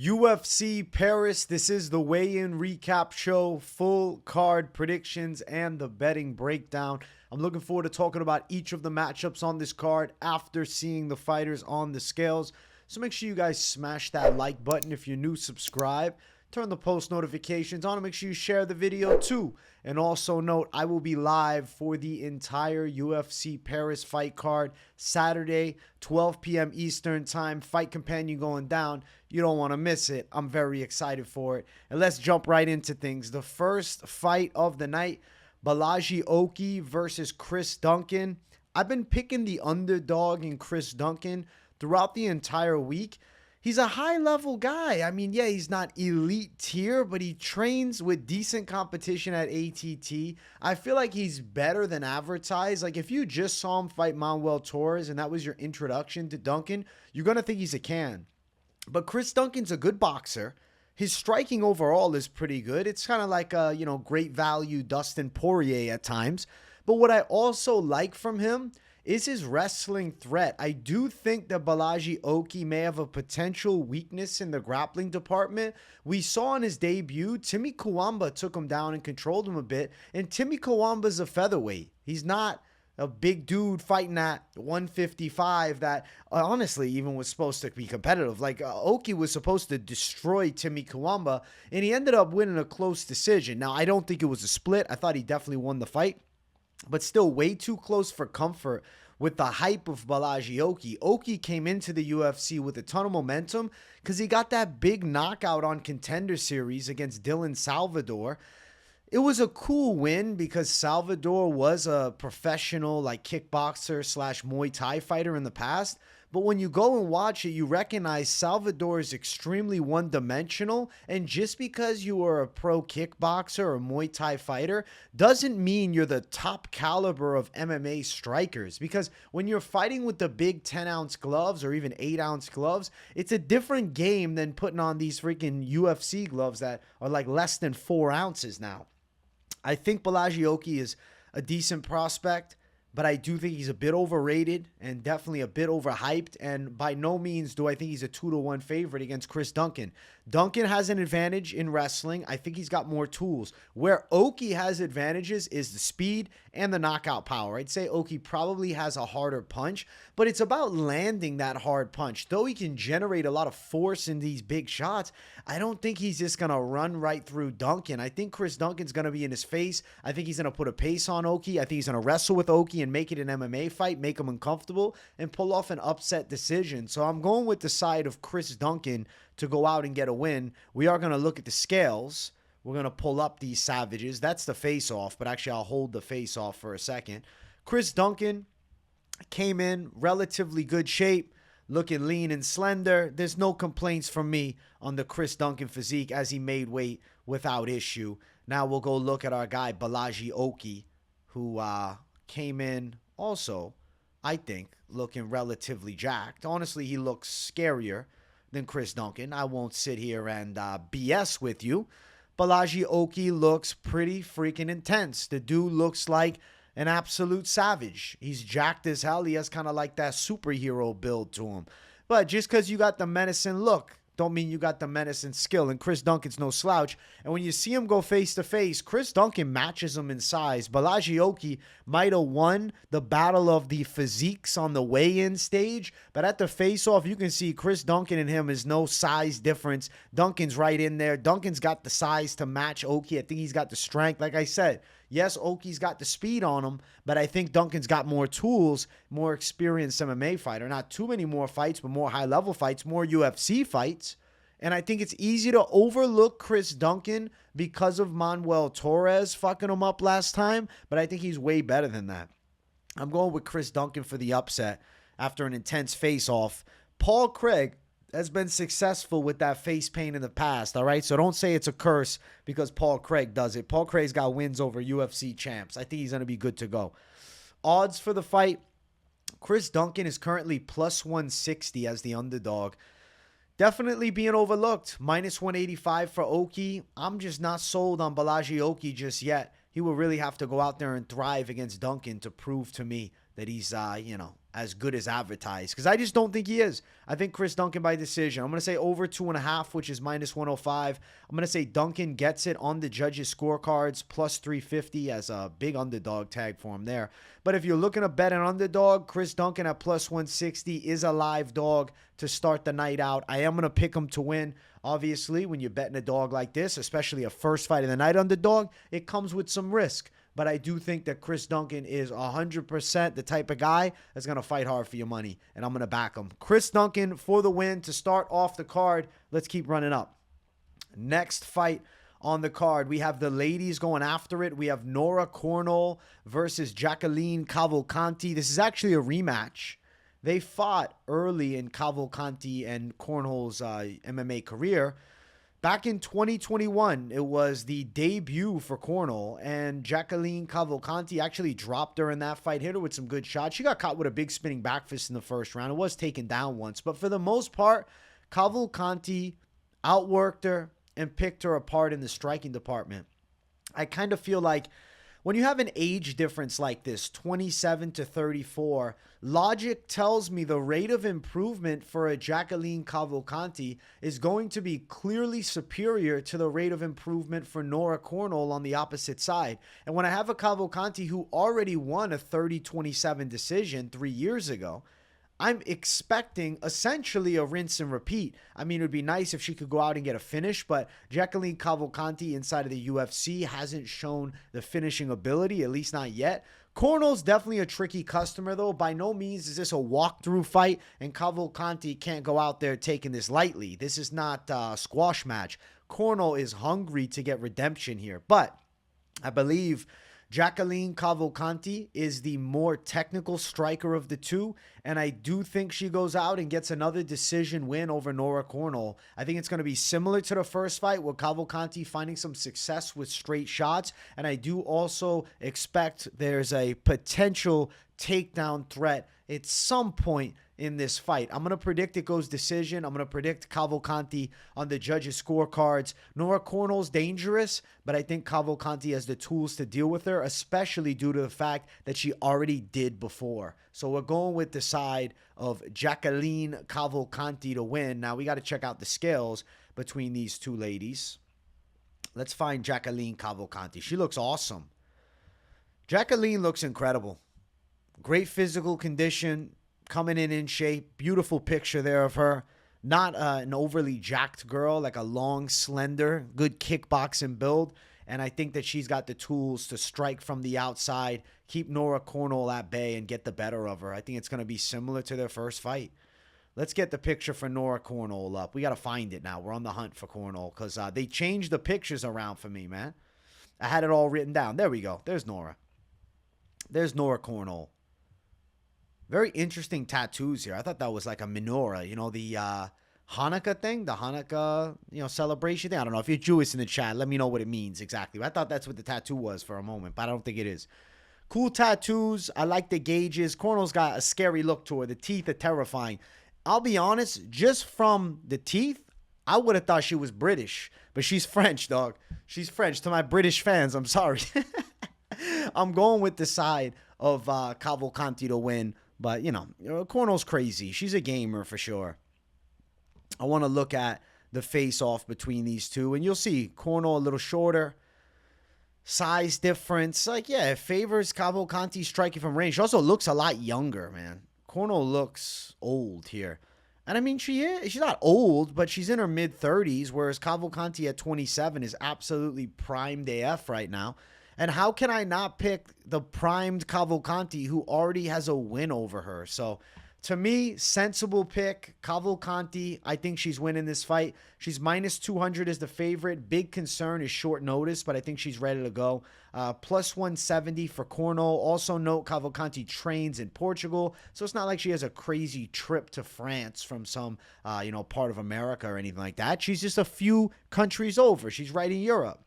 UFC Paris, this is the weigh-in recap show, full card predictions, and the betting breakdown. I'm looking forward to talking about each of the matchups on this card after seeing the fighters on the scales. So make sure you guys smash that like button. If you're new, subscribe. Turn the post notifications on and make sure you share the video too. And also note, I will be live for the entire UFC Paris fight card Saturday, 12 p.m. Eastern time. Fight companion going down. You don't want to miss it. I'm very excited for it. And let's jump right into things. The first fight of the night, Bolaji versus Chris Duncan. I've been picking the underdog in Chris Duncan throughout the entire week. He's a high-level guy. I mean, yeah, he's not elite tier, but he trains with decent competition at ATT. I feel like he's better than advertised. Like, if you just saw him fight Manuel Torres and that was your introduction to Duncan, you're going to think he's a can. But Chris Duncan's a good boxer. His striking overall is pretty good. It's kind of like a, great value Dustin Poirier at times. But what I also like from him is his wrestling threat. I do think that Bolaji may have a potential weakness in the grappling department. We saw in his debut, Timmy Kawamba took him down and controlled him a bit. And Timmy Kawamba's a featherweight. He's not a big dude fighting at 155 that honestly even was supposed to be competitive. Like Oki was supposed to destroy Timmy Kawamba, and he ended up winning a close decision. Now, I don't think it was a split. I thought he definitely won the fight, but still way too close for comfort with the hype of Bolaji Oki came into the UFC with a ton of momentum because he got that big knockout on Contender Series against Dylan Salvador. It was a cool win because Salvador was a professional kickboxer / Muay Thai fighter in the past. But when you go and watch it, you recognize Salvador is extremely one-dimensional. And just because you are a pro kickboxer or Muay Thai fighter doesn't mean you're the top caliber of MMA strikers. Because when you're fighting with the big 10-ounce gloves or even 8-ounce gloves, it's a different game than putting on these freaking UFC gloves that are like less than 4 ounces now. I think Bolaji is a decent prospect, but I do think he's a bit overrated and definitely a bit overhyped. And by no means do I think he's a 2-1 favorite against Chris Duncan. Duncan has an advantage in wrestling. I think he's got more tools. Where Oki has advantages is the speed and the knockout power. I'd say Oki probably has a harder punch, but it's about landing that hard punch. Though he can generate a lot of force in these big shots, I don't think he's just going to run right through Duncan. I think Chris Duncan's going to be in his face. I think he's going to put a pace on Oki. I think he's going to wrestle with Oki and make it an MMA fight, make him uncomfortable, and pull off an upset decision. So I'm going with the side of Chris Duncan to go out and get a win. We are going to look at the scales. We're going to pull up these savages. That's the face-off, but actually I'll hold the face-off for a second. Chris Duncan came in relatively good shape, looking lean and slender. There's no complaints from me on the Chris Duncan physique as he made weight without issue. Now we'll go look at our guy Bolaji who came in also, I think, looking relatively jacked. Honestly, he looks scarier than Chris Duncan. I won't sit here and BS with you. Bolaji looks pretty freaking intense. The dude looks like an absolute savage. He's jacked as hell. He has kind of like that superhero build to him. But just because you got the menacing look don't mean you got the menace and skill. And Chris Duncan's no slouch. And when you see him go face-to-face, Chris Duncan matches him in size. Bolaji might have won the battle of the physiques on the weigh-in stage, but at the face-off, you can see Chris Duncan and him is no size difference. Duncan's right in there. Duncan's got the size to match Oki. I think he's got the strength. Like I said, yes, Oki's got the speed on him, but I think Duncan's got more tools, more experienced MMA fighter. Not too many more fights, but more high-level fights, more UFC fights. And I think it's easy to overlook Chris Duncan because of Manuel Torres fucking him up last time, but I think he's way better than that. I'm going with Chris Duncan for the upset after an intense face-off. Paul Craig has been successful with that face paint in the past, all right? So don't say it's a curse because Paul Craig does it. Paul Craig's got wins over UFC champs. I think he's going to be good to go. Odds for the fight, Chris Duncan is currently plus 160 as the underdog. Definitely being overlooked. Minus 185 for Oki. I'm just not sold on Bolaji just yet. He will really have to go out there and thrive against Duncan to prove to me that that he's, as good as advertised. Because I just don't think he is. I think Chris Duncan by decision. I'm going to say over 2.5, which is minus 105. I'm going to say Duncan gets it on the judges' scorecards, plus 350 as a big underdog tag for him there. But if you're looking to bet an underdog, Chris Duncan at plus 160 is a live dog to start the night out. I am going to pick him to win. Obviously, when you're betting a dog like this, especially a first fight of the night underdog, it comes with some risk. But I do think that Chris Duncan is 100% the type of guy that's going to fight hard for your money, and I'm going to back him. Chris Duncan for the win to start off the card. Let's keep running up. Next fight on the card, we have the ladies going after it. We have Nora Cornolle versus Ailín Cavalcanti. This is actually a rematch. They fought early in Cavalcanti and Cornolle's MMA career. Back in 2021, it was the debut for Cornolle, and Ailín Cavalcanti actually dropped her in that fight, hit her with some good shots. She got caught with a big spinning back fist in the first round. It was taken down once, but for the most part, Cavalcanti outworked her and picked her apart in the striking department. I kind of feel like when you have an age difference like this, 27 to 34, logic tells me the rate of improvement for a Ailín Cavalcanti is going to be clearly superior to the rate of improvement for Nora Cornolle on the opposite side. And when I have a Cavalcanti who already won a 30-27 decision 3 years ago, I'm expecting essentially a rinse and repeat. I mean, it would be nice if she could go out and get a finish, but Ailín Cavalcanti inside of the UFC hasn't shown the finishing ability, at least not yet. Cornolle's definitely a tricky customer, though. By no means is this a walkthrough fight, and Cavalcanti can't go out there taking this lightly. This is not a squash match. Cornolle is hungry to get redemption here, but I believe Ailín Cavalcanti is the more technical striker of the two, and I do think she goes out and gets another decision win over Nora Cornolle. I think it's going to be similar to the first fight with Cavalcanti finding some success with straight shots, and I do also expect there's a potential takedown threat at some point in this fight. I'm going to predict it goes decision. I'm going to predict Cavalcanti on the judges' scorecards. Nora Cornolle's dangerous, but I think Cavalcanti has the tools to deal with her, especially due to the fact that she already did before. So we're going with the side of Ailín Cavalcanti to win. Now we got to check out the scales between these two ladies. Let's find Ailín Cavalcanti. She looks awesome. Ailín looks incredible. Great physical condition, coming in shape. Beautiful picture there of her. Not an overly jacked girl, like a long, slender, good kickboxing build. And I think that she's got the tools to strike from the outside, keep Nora Cornolle at bay, and get the better of her. I think it's going to be similar to their first fight. Let's get the picture for Nora Cornolle up. We got to find it now. We're on the hunt for Cornolle because they changed the pictures around for me, man. I had it all written down. There we go. There's Nora. There's Nora Cornolle. Very interesting tattoos here. I thought that was like a menorah, the Hanukkah thing, the Hanukkah, celebration thing. I don't know. If you're Jewish in the chat, let me know what it means exactly. I thought that's what the tattoo was for a moment, but I don't think it is. Cool tattoos. I like the gauges. Cornolle's got a scary look to her. The teeth are terrifying. I'll be honest, just from the teeth, I would have thought she was British, but she's French, dog. She's French. To my British fans, I'm sorry. I'm going with the side of Cavalcanti to win. But, Cornolle's crazy. She's a gamer for sure. I want to look at the face-off between these two. And you'll see Cornolle a little shorter. Size difference. It favors Cavalcanti striking from range. She also looks a lot younger, man. Cornolle looks old here. And, I mean, she's not old, but she's in her mid-30s, whereas Cavalcanti at 27 is absolutely primed AF right now. And how can I not pick the primed Cavalcanti who already has a win over her? So, to me, sensible pick. Cavalcanti, I think she's winning this fight. She's minus 200 as the favorite. Big concern is short notice, but I think she's ready to go. Plus 170 for Cornolle. Also note Cavalcanti trains in Portugal, so it's not like she has a crazy trip to France from some, part of America or anything like that. She's just a few countries over. She's right in Europe.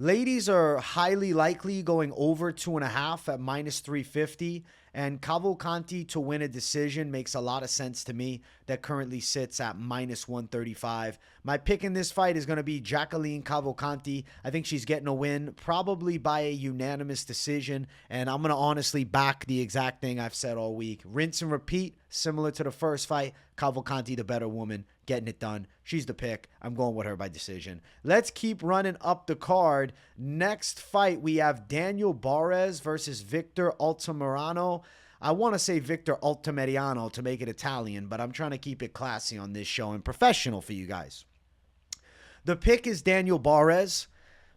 Ladies are highly likely going over 2.5 at -350. And Cavalcanti to win a decision makes a lot of sense to me. That currently sits at -135. My pick in this fight is going to be Jacqueline Cavalcanti. I think she's getting a win, probably by a unanimous decision. And I'm going to honestly back the exact thing I've said all week. Rinse and repeat, similar to the first fight. Cavalcanti, the better woman, getting it done. She's the pick. I'm going with her by decision. Let's keep running up the card. Next fight, we have Daniel Barez versus Victor Altamirano. I want to say Victor Altamirano to make it Italian, but I'm trying to keep it classy on this show and professional for you guys. The pick is Daniel Barez,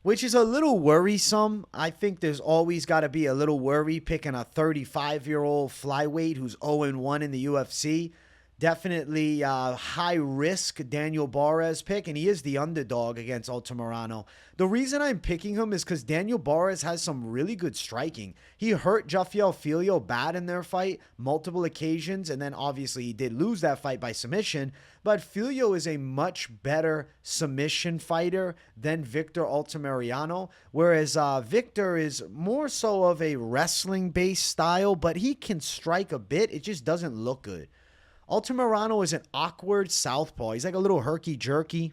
which is a little worrisome. I think there's always got to be a little worry picking a 35-year-old flyweight who's 0-1 in the UFC. Definitely high risk Daniel Barez pick, and he is the underdog against Altamirano. The reason I'm picking him is because Daniel Barez has some really good striking. He hurt Jafiel Filho bad in their fight multiple occasions, and then obviously he did lose that fight by submission, but Filho is a much better submission fighter than Victor Altamirano, whereas Victor is more so of a wrestling-based style, but he can strike a bit. It just doesn't look good. Altamirano is an awkward southpaw. He's like a little herky-jerky.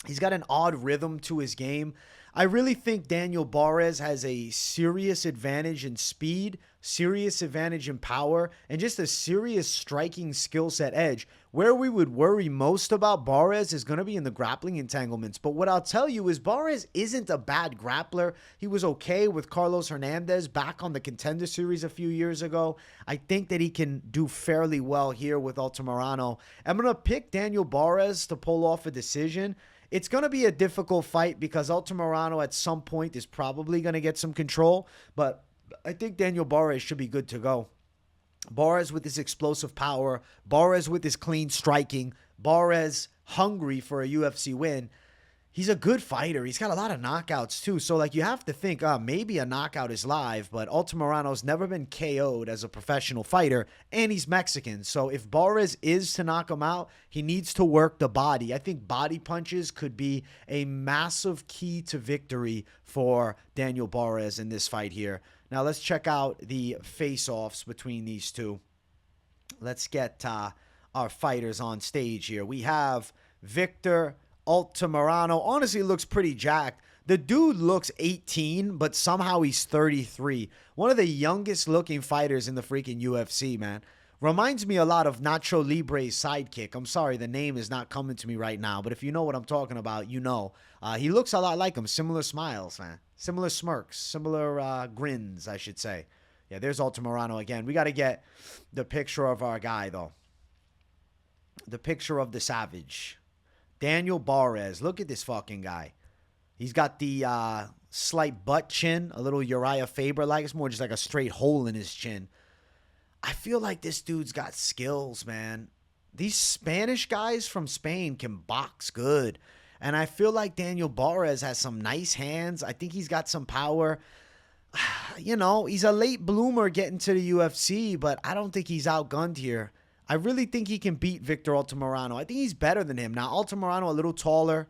He's got an odd rhythm to his game. I really think Daniel Barez has a serious advantage in speed, serious advantage in power, and just a serious striking skill set edge. Where we would worry most about Barez is going to be in the grappling entanglements. But what I'll tell you is Barez isn't a bad grappler. He was okay with Carlos Hernandez back on the Contender Series a few years ago. I think that he can do fairly well here with Altamirano. I'm going to pick Daniel Barez to pull off a decision. It's going to be a difficult fight because Altamirano at some point is probably going to get some control. But I think Daniel Barez should be good to go. Barez with his explosive power, Barez with his clean striking, Barez hungry for a UFC win. He's a good fighter. He's got a lot of knockouts too. So like you have to think, maybe a knockout is live, but Altamirano's never been KO'd as a professional fighter, and he's Mexican. So if Barez is to knock him out, he needs to work the body. I think body punches could be a massive key to victory for Daniel Barez in this fight here. Now let's check out the face-offs between these two. Let's get our fighters on stage here. We have Victor Altamirano. Honestly, looks pretty jacked. The dude looks 18, but somehow he's 33. One of the youngest looking fighters in the freaking UFC, man. Reminds me a lot of Nacho Libre's sidekick. I'm sorry, the name is not coming to me right now, but if you know what I'm talking about, you know. He looks a lot like him. Similar smiles, man. Similar smirks. Similar grins, I should say. Yeah, there's Altamirano again. We got to get the picture of our guy, though. The picture of the savage. Daniel Barez. Look at this fucking guy. He's got the slight butt chin. A little Uriah Faber-like. It's more just like a straight hole in his chin. I feel like this dude's got skills, man. These Spanish guys from Spain can box good. And I feel like Daniel Barez has some nice hands. I think he's got some power. You know, he's a late bloomer getting to the UFC, but I don't think he's outgunned here. I really think he can beat Victor Altamirano. I think he's better than him. Now, Altamirano a little taller,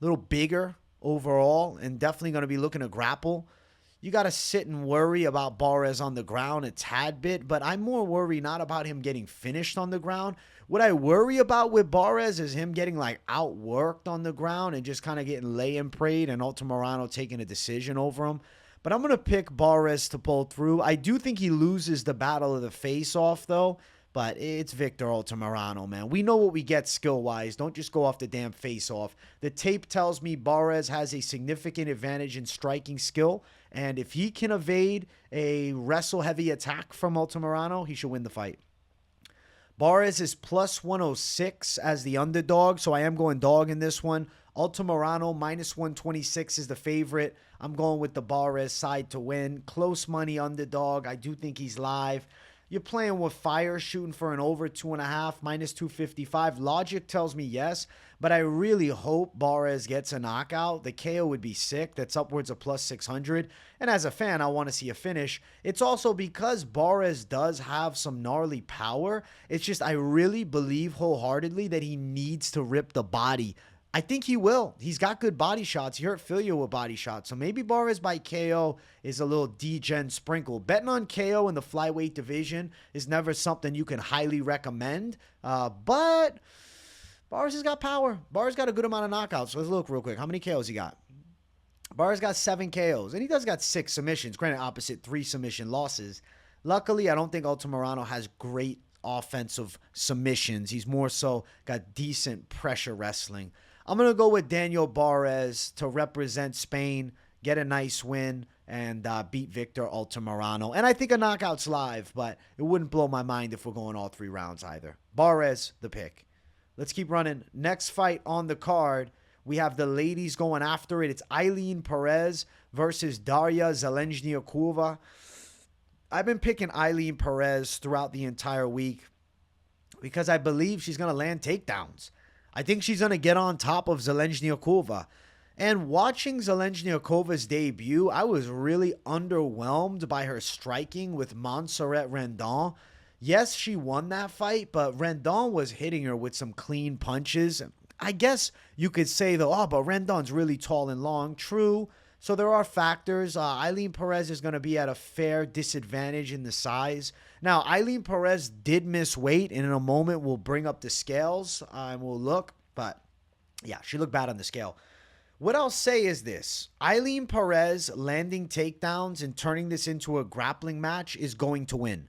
a little bigger overall, and definitely going to be looking to grapple. You got to sit and worry about Barez on the ground a tad bit, but I'm more worried not about him getting finished on the ground. What I worry about with Barez is him getting like outworked on the ground and just kind of getting lay and prayed and Altamirano taking a decision over him. But I'm going to pick Barez to pull through. I do think he loses the battle of the face-off, though. But it's Victor Altamirano, man. We know what we get skill-wise. Don't just go off the damn face-off. The tape tells me Barez has a significant advantage in striking skill. And if he can evade a wrestle-heavy attack from Altamirano, he should win the fight. Barez is plus 106 as the underdog, so I am going dog in this one. Altamirano minus 126 is the favorite. I'm going with the Barez side to win. Close money underdog. I do think he's live. You're playing with fire, shooting for an over 2.5, minus 255. Logic tells me yes, but I really hope Barez gets a knockout. The KO would be sick. That's upwards of plus 600. And as a fan, I want to see a finish. It's also because Barez does have some gnarly power. It's just I really believe wholeheartedly that he needs to rip the body I think he will. He's got good body shots. He hurt Filio with body shots. So maybe Barez by KO is a little D-gen sprinkle. Betting on KO in the flyweight division is never something you can highly recommend. But Barez has got power. Barez got a good amount of knockouts. So let's look real quick. How many KOs he got? Barez got 7 KOs. And he does got 6 submissions. Granted, opposite 3 submission losses. Luckily, I don't think Altamirano has great offensive submissions. He's more so got decent pressure wrestling. I'm going to go with Daniel Barez to represent Spain, get a nice win, and beat Victor Altamirano. And I think a knockout's live, but it wouldn't blow my mind if we're going all 3 rounds either. Barez, the pick. Let's keep running. Next fight on the card, we have the ladies going after it. It's Ailín Pérez versus Daria Zheleznyakova. I've been picking Ailín Pérez throughout the entire week because I believe she's going to land takedowns. I think she's going to get on top of Zheleznyakova. And watching Zheleznyakova debut, I was really underwhelmed by her striking with Montserrat Rendon. Yes, she won that fight, but Rendon was hitting her with some clean punches. I guess you could say, though, oh, but Rendon's really tall and long. True. So there are factors. Ailín Pérez is going to be at a fair disadvantage in the size. Now, Ailín Pérez did miss weight, and in a moment we'll bring up the scales and we'll look. But, yeah, she looked bad on the scale. What I'll say is this. Ailín Pérez landing takedowns and turning this into a grappling match is going to win.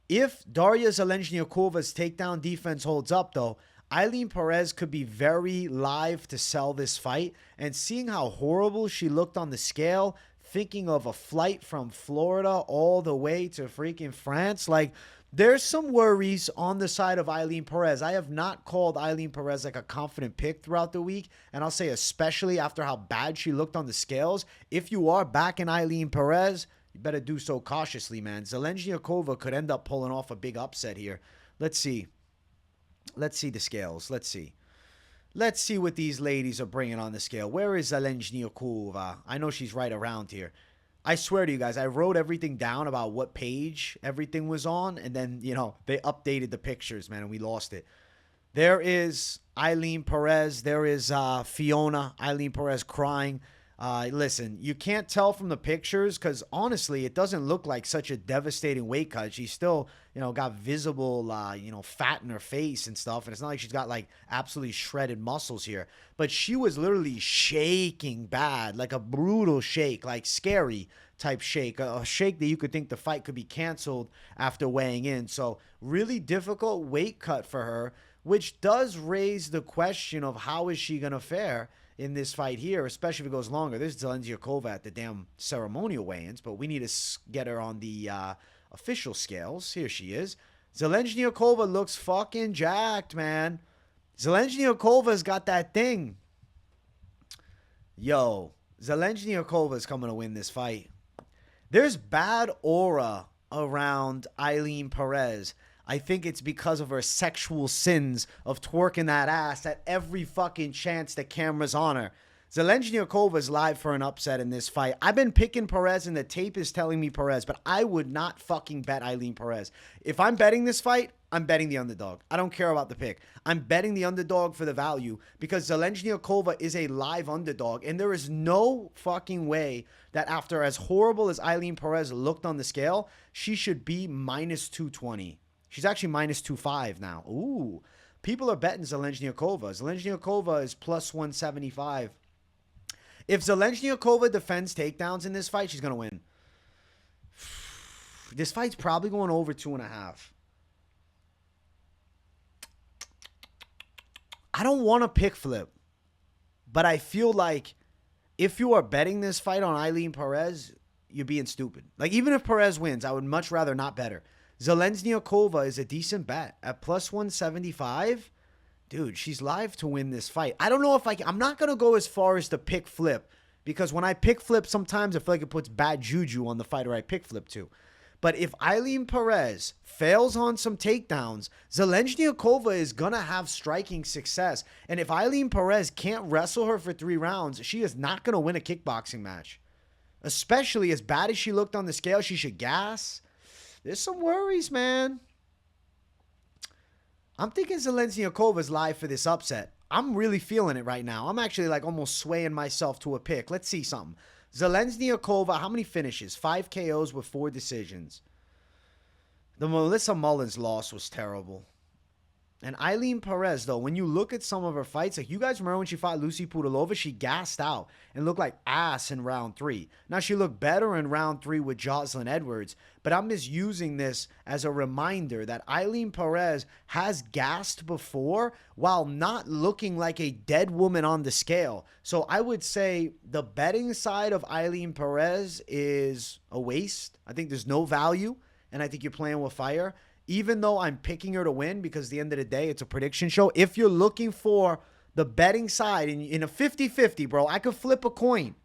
If Daria Zheleznyakova takedown defense holds up, though, Ailín Pérez could be very live to sell this fight. And seeing how horrible she looked on the scale, thinking of a flight from Florida all the way to freaking France, like, there's some worries on the side of Ailín Pérez. I have not called Ailín Pérez like a confident pick throughout the week. And I'll say especially after how bad she looked on the scales. If you are backing Ailín Pérez, you better do so cautiously, man. Zheleznyakova could end up pulling off a big upset here. Let's see. Let's see the scales. Let's see. Let's see what these ladies are bringing on the scale. Where is Zheleznyakova? I know she's right around here. I swear to you guys, I wrote everything down about what page everything was on. And then, you know, they updated the pictures, man, and we lost it. There is Ailín Pérez. There is Fiona. Ailín Pérez crying. Listen, you can't tell from the pictures because honestly, it doesn't look like such a devastating weight cut. She's still, you know, got visible, fat in her face and stuff. And it's not like she's got like absolutely shredded muscles here, but she was literally shaking bad, like a brutal shake, like scary type shake, a shake that you could think the fight could be canceled after weighing in. So really difficult weight cut for her, which does raise the question of how is she going to fare in this fight here, especially if it goes longer. There's Zheleznyakova at the damn ceremonial weigh-ins, but we need to get her on the official scales. Here she is. Zheleznyakova looks fucking jacked, man. Zheleznyakova got that thing. Yo, Zheleznyakova coming to win this fight. There's bad aura around Ailín Pérez. I think it's because of her sexual sins of twerking that ass at every fucking chance the camera's on her. Zheleznyakova is live for an upset in this fight. I've been picking Pérez and the tape is telling me Pérez, but I would not fucking bet Ailín Pérez. If I'm betting this fight, I'm betting the underdog. I don't care about the pick. I'm betting the underdog for the value because Zheleznyakova is a live underdog and there is no fucking way that after as horrible as Ailín Pérez looked on the scale, she should be minus 220. She's actually minus 2.5 now. Ooh. People are betting Zheleznyakova. Zheleznyakova is plus 175. If Zheleznyakova defends takedowns in this fight, she's going to win. This fight's probably going over 2.5. I don't want to pick flip. But I feel like if you are betting this fight on Ailín Pérez, you're being stupid. Like, even if Pérez wins, I would much rather not bet her. Zheleznyakova is a decent bet at plus 175. Dude, she's live to win this fight. I don't know if I'm not going to go as far as to pick flip because when I pick flip, sometimes I feel like it puts bad juju on the fighter I pick flip to. But if Ailín Pérez fails on some takedowns, Zheleznyakova is going to have striking success. And if Ailín Pérez can't wrestle her for 3 rounds, she is not going to win a kickboxing match. Especially as bad as she looked on the scale, she should gas. There's some worries, man. I'm thinking Zheleznyakova is live for this upset. I'm really feeling it right now. I'm actually like almost swaying myself to a pick. Let's see something. Zheleznyakova, how many finishes? 5 KOs with 4 decisions. The Melissa Mullins loss was terrible. And Ailín Pérez, though, when you look at some of her fights, like you guys remember when she fought Lucy Pudilova, she gassed out and looked like ass in round 3. Now, she looked better in round 3 with Jocelyn Edwards, but I'm just using this as a reminder that Ailín Pérez has gassed before while not looking like a dead woman on the scale. So I would say the betting side of Ailín Pérez is a waste. I think there's no value, and I think you're playing with fire. Even though I'm picking her to win, because at the end of the day, it's a prediction show. If you're looking for the betting side in a 50-50, bro, I could flip a coin.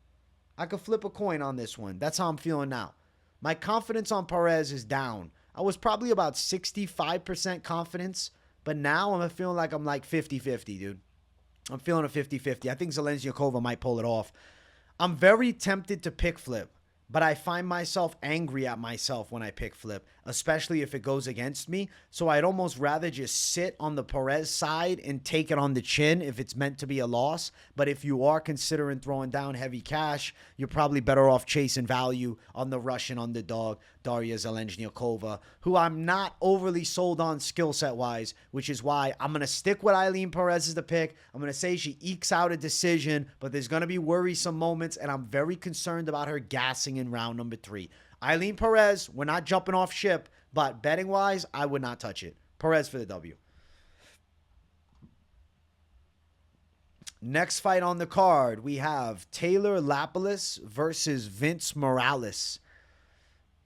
I could flip a coin on this one. That's how I'm feeling now. My confidence on Perez is down. I was probably about 65% confidence, but now I'm feeling like I'm like 50-50, dude. I'm feeling a 50-50. I think Zheleznyakova might pull it off. I'm very tempted to pick flip, but I find myself angry at myself when I pick flip, especially if it goes against me. So I'd almost rather just sit on the Perez side and take it on the chin if it's meant to be a loss. But if you are considering throwing down heavy cash, you're probably better off chasing value on the Russian underdog, Daria Zheleznyakova, who I'm not overly sold on skill set wise, which is why I'm going to stick with Ailín Pérez as the pick. I'm going to say she ekes out a decision, but there's going to be worrisome moments, and I'm very concerned about her gassing in round number 3. Ailín Pérez, we're not jumping off ship, but betting-wise, I would not touch it. Perez for the W. Next fight on the card, we have Taylor Lapilus versus Vince Morales.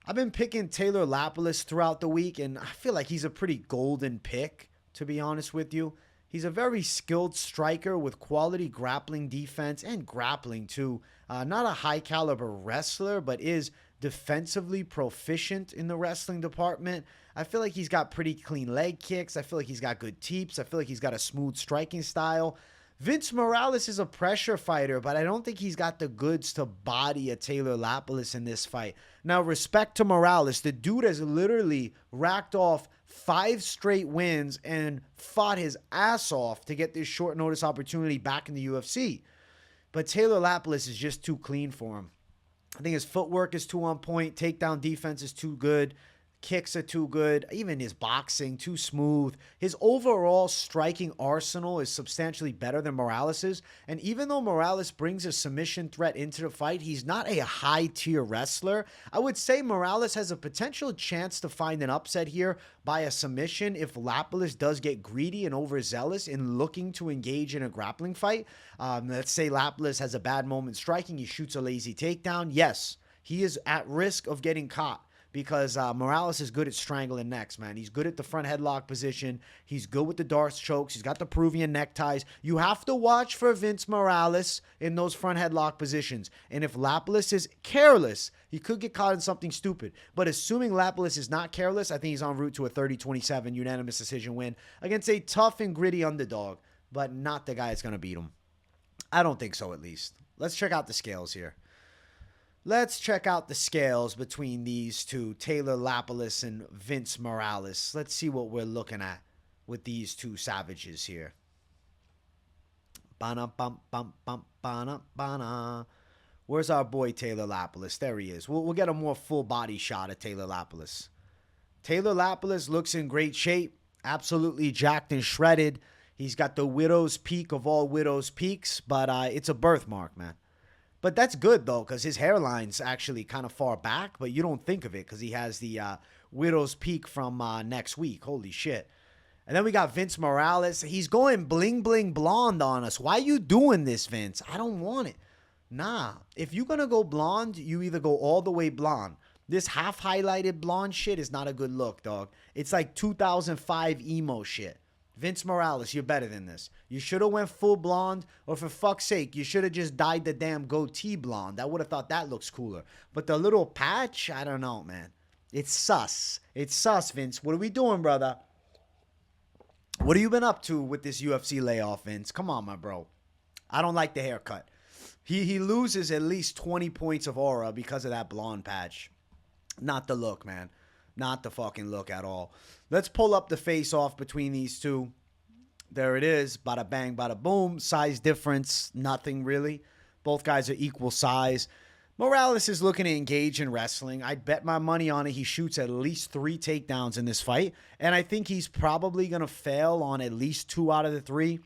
I've been picking Taylor Lapilus throughout the week, and I feel like he's a pretty golden pick, to be honest with you. He's a very skilled striker with quality grappling defense and grappling too. Not a high-caliber wrestler, but is defensively proficient in the wrestling department. I feel like he's got pretty clean leg kicks. I feel like he's got good teeps. I feel like he's got a smooth striking style. Vince Morales is a pressure fighter, but I don't think he's got the goods to body a Taylor Lapilus in this fight. Now, respect to Morales. The dude has literally racked off 5 straight wins and fought his ass off to get this short notice opportunity back in the UFC. But Taylor Lapilus is just too clean for him. I think his footwork is too on point. Takedown defense is too good. Kicks are too good. Even his boxing, too smooth. His overall striking arsenal is substantially better than Morales's. And even though Morales brings a submission threat into the fight, he's not a high-tier wrestler. I would say Morales has a potential chance to find an upset here by a submission if Lapilus does get greedy and overzealous in looking to engage in a grappling fight. Let's say Lapilus has a bad moment striking. He shoots a lazy takedown. Yes, he is at risk of getting caught, because Morales is good at strangling necks, man. He's good at the front headlock position. He's good with the Darce chokes. He's got the Peruvian neckties. You have to watch for Vince Morales in those front headlock positions. And if Lapilus is careless, he could get caught in something stupid. But assuming Lapilus is not careless, I think he's en route to a 30-27 unanimous decision win against a tough and gritty underdog, but not the guy that's going to beat him. I don't think so, at least. Let's check out the scales here. Let's check out the scales between these two, Taylor Lapilus and Vince Morales. Let's see what we're looking at with these two savages here. Where's our boy Taylor Lapilus? There he is. We'll get a more full body shot of Taylor Lapilus. Taylor Lapilus looks in great shape, absolutely jacked and shredded. He's got the widow's peak of all widow's peaks, but it's a birthmark, man. But that's good, though, because his hairline's actually kind of far back, but you don't think of it because he has the widow's peak from next week. Holy shit. And then we got Vince Morales. He's going bling, bling, blonde on us. Why you doing this, Vince? I don't want it. Nah. If you're going to go blonde, you either go all the way blonde. This half-highlighted blonde shit is not a good look, dog. It's like 2005 emo shit. Vince Morales, you're better than this. You should have went full blonde, or for fuck's sake, you should have just dyed the damn goatee blonde. I would have thought that looks cooler. But the little patch, I don't know, man. It's sus. It's sus, Vince. What are we doing, brother? What have you been up to with this UFC layoff, Vince? Come on, my bro. I don't like the haircut. He loses at least 20 points of aura because of that blonde patch. Not the look, man. Not the fucking look at all. Let's pull up the face-off between these two. There it is. Bada bang, bada boom. Size difference, nothing really. Both guys are equal size. Morales is looking to engage in wrestling. I'd bet my money on it. He shoots at least 3 takedowns in this fight. And I think he's probably going to fail on at least 2 out of the 3.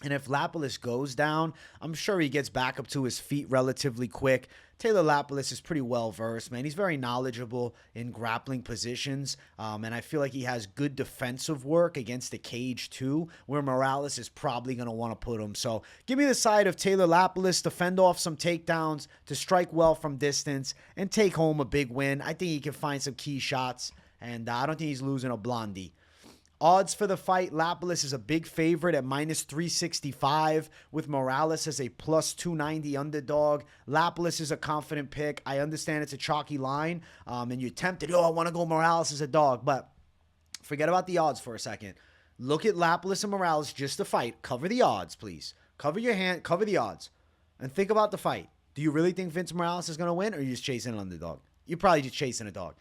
And if Lapilus goes down, I'm sure he gets back up to his feet relatively quick. Taylor Lapilus is pretty well-versed, man. He's very knowledgeable in grappling positions, and I feel like he has good defensive work against the cage, too, where Morales is probably going to want to put him. So give me the side of Taylor Lapilus to fend off some takedowns, to strike well from distance, and take home a big win. I think he can find some key shots, and I don't think he's losing a blondie. Odds for the fight, Lapilus is a big favorite at -365 with Morales as a +290 underdog. Lapilus is a confident pick. I understand it's a chalky line, and you're tempted, I want to go Morales as a dog, but forget about the odds for a second. Look at Lapilus and Morales just to fight. Cover the odds, please. Cover your hand, cover the odds, and think about the fight. Do you really think Vince Morales is going to win, or are you just chasing an underdog? You're probably just chasing a dog.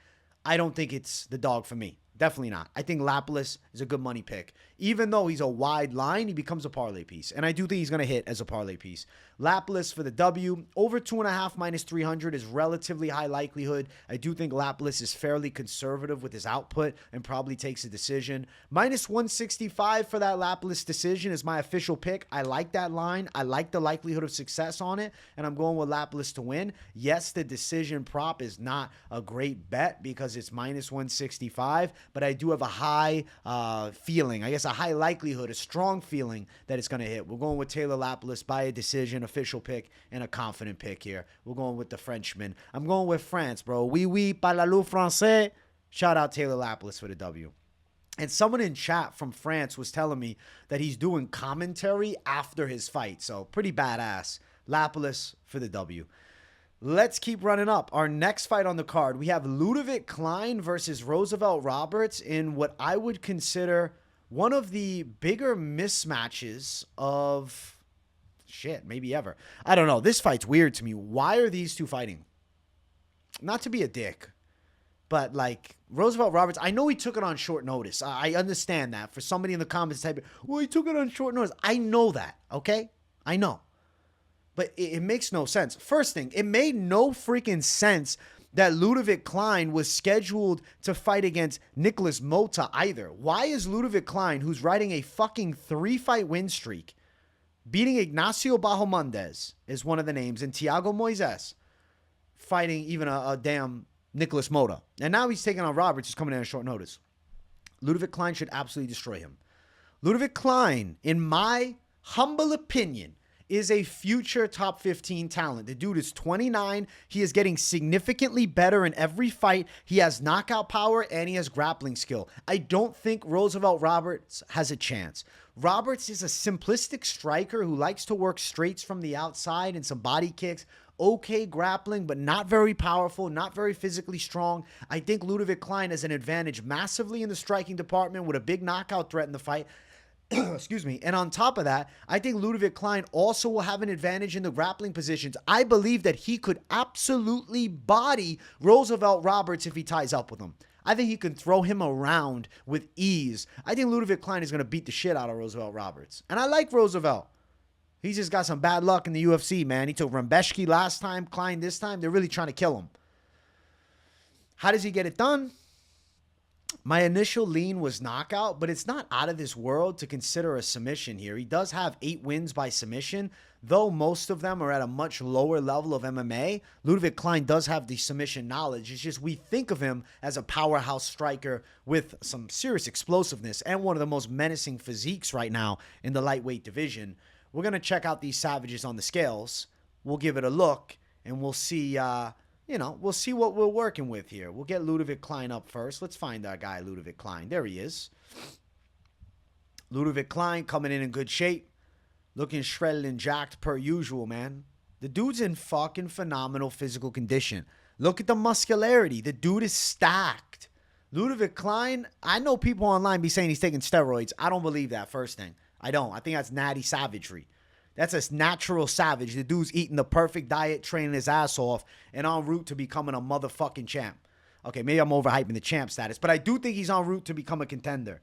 I don't think it's the dog for me. Definitely not. I think Lapilus is a good money pick. Even though he's a wide line, he becomes a parlay piece. And I do think he's going to hit as a parlay piece. Lapilus for the W. Over 2.5 -300 is relatively high likelihood. I do think Lapilus is fairly conservative with his output and probably takes a decision. -165 for that Lapilus decision is my official pick. I like that line. I like the likelihood of success on it. And I'm going with Lapilus to win. Yes, the decision prop is not a great bet because it's -165. But I do have a high feeling, I guess a high likelihood, a strong feeling that it's going to hit. We're going with Taylor Lapilus by a decision, official pick, and a confident pick here. We're going with the Frenchman. I'm going with France, bro. Oui, parlez-vous français? Shout out Taylor Lapilus for the W. And someone in chat from France was telling me that he's doing commentary after his fight. So pretty badass. Lapilus for the W. Let's keep running up. Our next fight on the card, we have Ľudovít Klein versus Roosevelt Roberts in what I would consider one of the bigger mismatches of maybe ever. I don't know. This fight's weird to me. Why are these two fighting? Not to be a dick, but like Roosevelt Roberts, I know he took it on short notice. I understand that. For somebody in the comments type, well, he took it on short notice. I know that, okay? I know. But it makes no sense. First thing, it made no freaking sense that Ľudovít Klein was scheduled to fight against Nicholas Mota either. Why is Ľudovít Klein, who's riding a fucking 3-fight win streak, beating Ignacio Bahamondes is one of the names, and Thiago Moises, fighting even a damn Nicholas Mota. And now he's taking on Roberts, who's coming in on short notice. Ľudovít Klein should absolutely destroy him. Ľudovít Klein, in my humble opinion, is a future top 15 talent. The dude is 29. He is getting significantly better in every fight. He has knockout power and he has grappling skill. I don't think Roosevelt Roberts has a chance. Roberts is a simplistic striker who likes to work straights from the outside and some body kicks. Okay grappling, but not very powerful, not very physically strong. I think Ľudovít Klein has an advantage massively in the striking department with a big knockout threat in the fight. Excuse me. And on top of that, I think Ľudovít Klein also will have an advantage in the grappling positions. I believe that he could absolutely body Roosevelt Roberts if he ties up with him. I think he can throw him around with ease. I think Ľudovít Klein is going to beat the shit out of Roosevelt Roberts. And I like Roosevelt. He's just got some bad luck in the UFC, man. He took Rembeshki last time, Klein this time. They're really trying to kill him. How does he get it done? My initial lean was knockout, but it's not out of this world to consider a submission here. He does have 8 wins by submission, though most of them are at a much lower level of MMA. Ľudovít Klein does have the submission knowledge. It's just we think of him as a powerhouse striker with some serious explosiveness and one of the most menacing physiques right now in the lightweight division. We're going to check out these savages on the scales. We'll give it a look, and we'll see... we'll see what we're working with here. We'll get Ľudovít Klein up first. Let's find our guy, Ľudovít Klein. There he is. Ľudovít Klein coming in good shape. Looking shredded and jacked per usual, man. The dude's in fucking phenomenal physical condition. Look at the muscularity. The dude is stacked. Ľudovít Klein, I know people online be saying he's taking steroids. I don't believe that, first thing. I don't. I think that's natty savagery. That's a natural savage. The dude's eating the perfect diet, training his ass off, and en route to becoming a motherfucking champ. Okay, maybe I'm overhyping the champ status, but I do think he's en route to become a contender.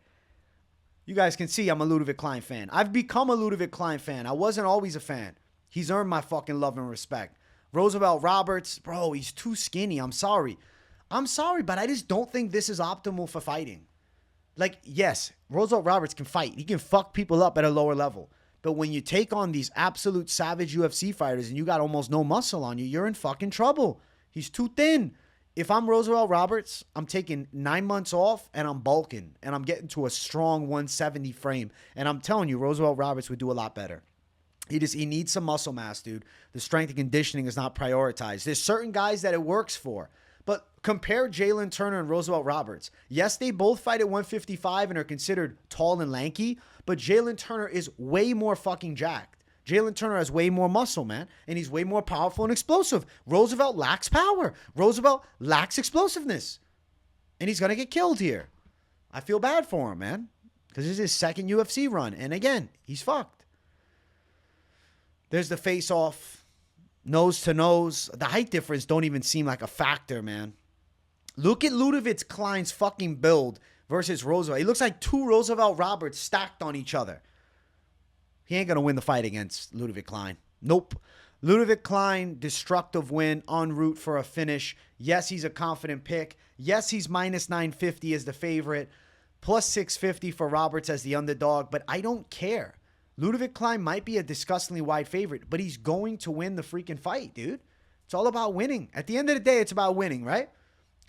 You guys can see I'm a Ľudovít Klein fan. I've become a Ľudovít Klein fan. I wasn't always a fan. He's earned my fucking love and respect. Roosevelt Roberts, bro, he's too skinny. I'm sorry. But I just don't think this is optimal for fighting. Like, yes, Roosevelt Roberts can fight. He can fuck people up at a lower level. But when you take on these absolute savage UFC fighters and you got almost no muscle on you, you're in fucking trouble. He's too thin. If I'm Roosevelt Roberts, I'm taking 9 months off and I'm bulking. And I'm getting to a strong 170 frame. And I'm telling you, Roosevelt Roberts would do a lot better. He needs some muscle mass, dude. The strength and conditioning is not prioritized. There's certain guys that it works for. But compare Jalen Turner and Roosevelt Roberts. Yes, they both fight at 155 and are considered tall and lanky, but Jalen Turner is way more fucking jacked. Jalen Turner has way more muscle, man, and he's way more powerful and explosive. Roosevelt lacks power. Roosevelt lacks explosiveness, and he's going to get killed here. I feel bad for him, man, because this is his second UFC run, and again, he's fucked. There's the face-off. Nose to nose. The height difference don't even seem like a factor, man. Look at Ľudovít Klein's fucking build versus Roosevelt. He looks like two Roosevelt Roberts stacked on each other. He ain't going to win the fight against Ľudovít Klein. Nope. Ľudovít Klein, destructive win, en route for a finish. Yes, he's a confident pick. Yes, he's minus 950 as the favorite. Plus 650 for Roberts as the underdog. But I don't care. Ľudovít Klein might be a disgustingly wide favorite, but he's going to win the freaking fight, dude. It's all about winning. At the end of the day, it's about winning, right?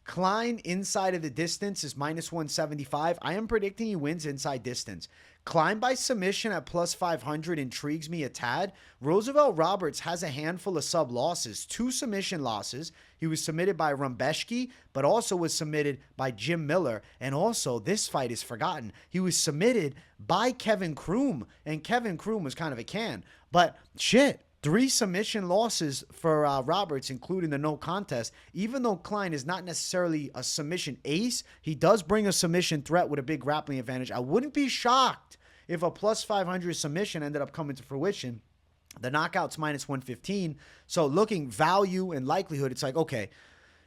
Klein inside of the distance is minus 175. I am predicting he wins inside distance. Klein by submission at plus 500 intrigues me a tad. Roosevelt Roberts has a handful of sub losses, 2 submission losses. He was submitted by Rumbeshki, but also was submitted by Jim Miller. And also, this fight is forgotten. He was submitted by Kevin Kroom, and Kevin Kroom was kind of a can. But shit, 3 submission losses for Roberts, including the no contest. Even though Klein is not necessarily a submission ace, he does bring a submission threat with a big grappling advantage. I wouldn't be shocked if a plus 500 submission ended up coming to fruition. The knockout's minus 115. So looking value and likelihood, it's like, okay,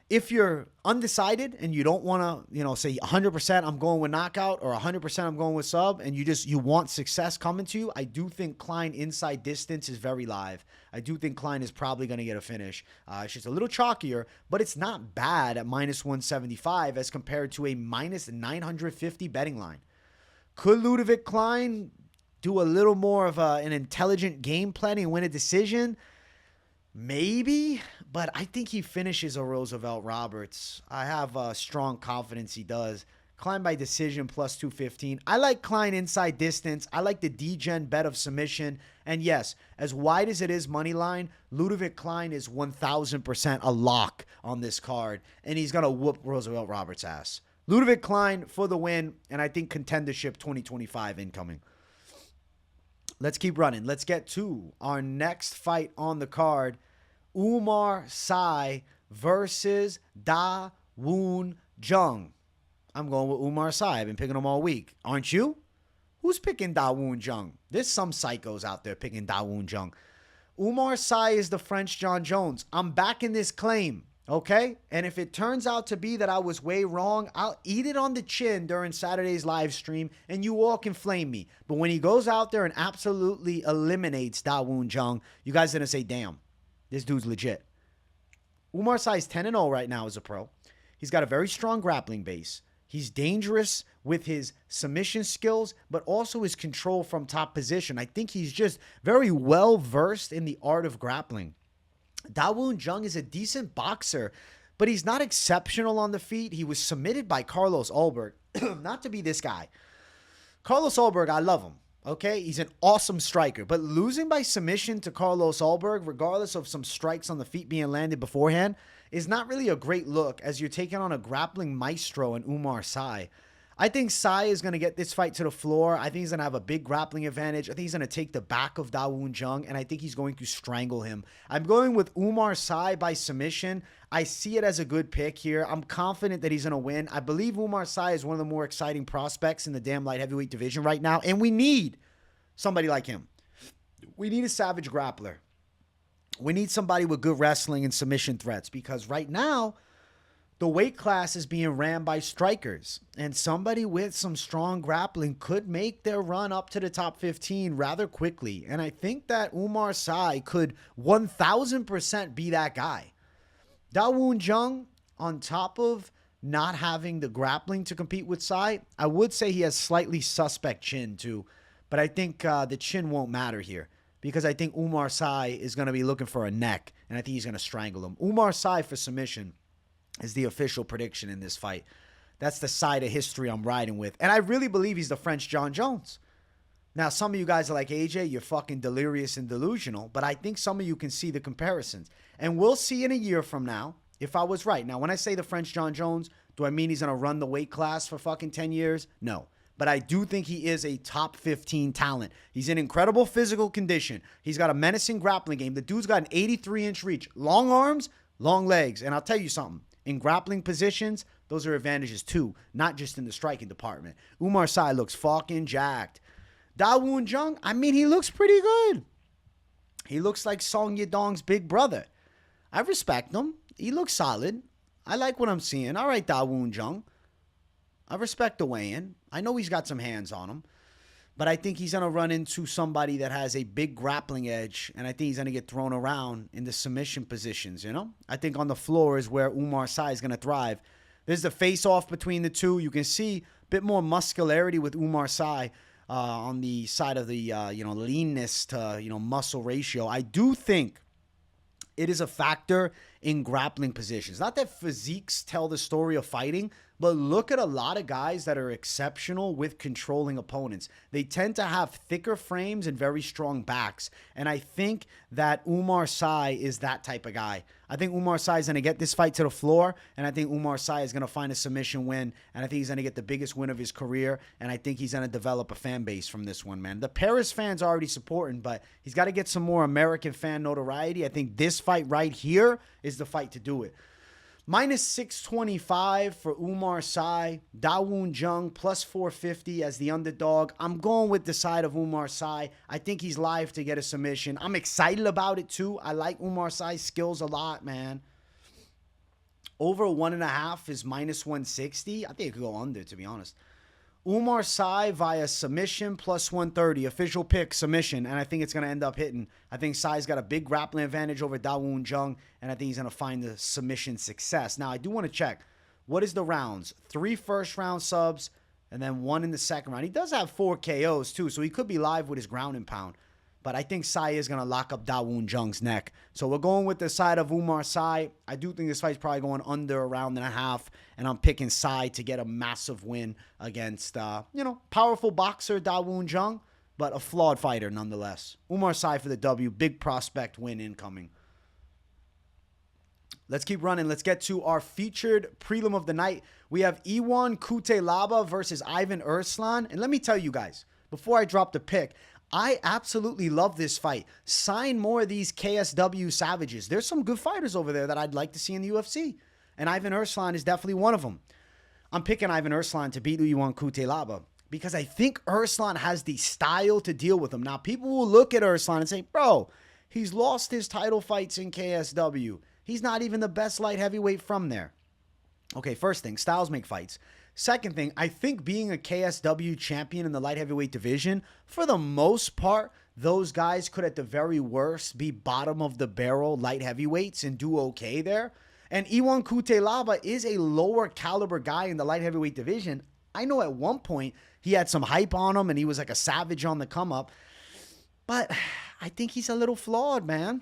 if you're undecided and you don't want to, say 100% I'm going with knockout or 100% I'm going with sub, and you want success coming to you, I do think Klein inside distance is very live. I do think Klein is probably going to get a finish. It's just a little chalkier, but it's not bad at minus 175 as compared to a minus 950 betting line. Could Ľudovít Klein do a little more of an intelligent game planning and win a decision? Maybe, but I think he finishes a Roosevelt Roberts. I have strong confidence he does. Klein by decision plus 215. I like Klein inside distance. I like the D-Gen bet of submission. And yes, as wide as it is money line, Ľudovít Klein is 1,000% a lock on this card. And he's going to whoop Roosevelt Roberts' ass. Ľudovít Klein for the win, and I think contendership 2025 incoming. Let's keep running. Let's get to our next fight on the card. Oumar Sy versus Woon Jung. I'm going with Oumar Sy. I've been picking him all week. Aren't you? Who's picking Woon Jung? There's some psychos out there picking Woon Jung. Oumar Sy is the French John Jones. I'm backing this claim, okay? And if it turns out to be that I was way wrong, I'll eat it on the chin during Saturday's live stream, and you all can flame me. But when he goes out there and absolutely eliminates Woon Jung, you guys are going to say, damn, this dude's legit. Oumar Sy is 10-0 right now as a pro. He's got a very strong grappling base. He's dangerous with his submission skills, but also his control from top position. I think he's just very well versed in the art of grappling. Woon Jung is a decent boxer, but he's not exceptional on the feet. He was submitted by Carlos Ulberg. Not to be this guy. Carlos Ulberg, I love him. Okay, he's an awesome striker, but losing by submission to Carlos Ulberg, regardless of some strikes on the feet being landed beforehand, is not really a great look as you're taking on a grappling maestro in Oumar Sy. I think Sy is going to get this fight to the floor. I think he's going to have a big grappling advantage. I think he's going to take the back of Woon Jung, and I think he's going to strangle him. I'm going with Oumar Sy by submission. I see it as a good pick here. I'm confident that he's going to win. I believe Oumar Sy is one of the more exciting prospects in the damn light heavyweight division right now, and we need somebody like him. We need a savage grappler. We need somebody with good wrestling and submission threats, because right now, the weight class is being ran by strikers, and somebody with some strong grappling could make their run up to the top 15 rather quickly. And I think that Oumar Sy could 1000% be that guy. Da Woon Jung, on top of not having the grappling to compete with Sy, I would say he has slightly suspect chin too. But I think the chin won't matter here, because I think Oumar Sy is going to be looking for a neck, and I think he's going to strangle him. Oumar Sy for submission is the official prediction in this fight. That's the side of history I'm riding with. And I really believe he's the French John Jones. Now, some of you guys are like, AJ, you're fucking delirious and delusional, but I think some of you can see the comparisons. And we'll see in a year from now if I was right. Now, when I say the French John Jones, do I mean he's going to run the weight class for fucking 10 years? No. But I do think he is a top 15 talent. He's in incredible physical condition. He's got a menacing grappling game. The dude's got an 83-inch reach. Long arms, long legs. And I'll tell you something. In grappling positions, those are advantages too, not just in the striking department. Oumar Sy looks fucking jacked. Da Woon Jung, I mean, he looks pretty good. He looks like Song Yadong's big brother. I respect him. He looks solid. I like what I'm seeing. All right, Da Woon Jung. I respect the weigh-in. I know he's got some hands on him, but I think he's going to run into somebody that has a big grappling edge, and I think he's going to get thrown around in the submission positions, you know? I think on the floor is where Oumar Sy is going to thrive. There's the face-off between the two. You can see a bit more muscularity with Oumar Sy on the side of the, leanness to, muscle ratio. I do think it is a factor in grappling positions. Not that physiques tell the story of fighting, but look at a lot of guys that are exceptional with controlling opponents. They tend to have thicker frames and very strong backs. And I think that Oumar Sy is that type of guy. I think Oumar Sy is going to get this fight to the floor, and I think Oumar Sy is going to find a submission win, and I think he's going to get the biggest win of his career, and I think he's going to develop a fan base from this one, man. The Paris fans are already supporting, but he's got to get some more American fan notoriety. I think this fight right here is the fight to do it. Minus 625 for Oumar Sy. Da Woon Jung plus 450 as the underdog. I'm going with the side of Oumar Sy. I think he's live to get a submission. I'm excited about it too. I like Oumar Sy's skills a lot, man. Over 1.5 is minus 160. I think it could go under, to be honest. Oumar Sy via submission plus 130. Official pick, submission. And I think it's going to end up hitting. I think Sy's got a big grappling advantage over Da Woon Jung. And I think he's going to find the submission success. Now, I do want to check. What is the rounds? 3 first-round subs and then 1 in the second round. He does have 4 KOs, too. So he could be live with his ground and pound. But I think Sy is going to lock up Da Woon Jung's neck. So we're going with the side of Oumar Sy. I do think this fight's probably going under a round and a half. And I'm picking Sy to get a massive win against, powerful boxer Da Woon Jung. But a flawed fighter nonetheless. Oumar Sy for the W. Big prospect win incoming. Let's keep running. Let's get to our featured prelim of the night. We have Cutelaba versus Ivan Erslan. And let me tell you guys, before I drop the pick, I absolutely love this fight. Sign more of these KSW savages. There's some good fighters over there that I'd like to see in the UFC. And Ivan Erslan is definitely one of them. I'm picking Ivan Erslan to beat Cutelaba because I think Erslan has the style to deal with him. Now, people will look at Erslan and say, bro, he's lost his title fights in KSW. He's not even the best light heavyweight from there. Okay, first thing, styles make fights. Second thing, I think being a KSW champion in the light heavyweight division, for the most part, those guys could at the very worst be bottom of the barrel light heavyweights and do okay there. And Cutelaba is a lower caliber guy in the light heavyweight division. I know at one point he had some hype on him and he was like a savage on the come up. But I think he's a little flawed, man.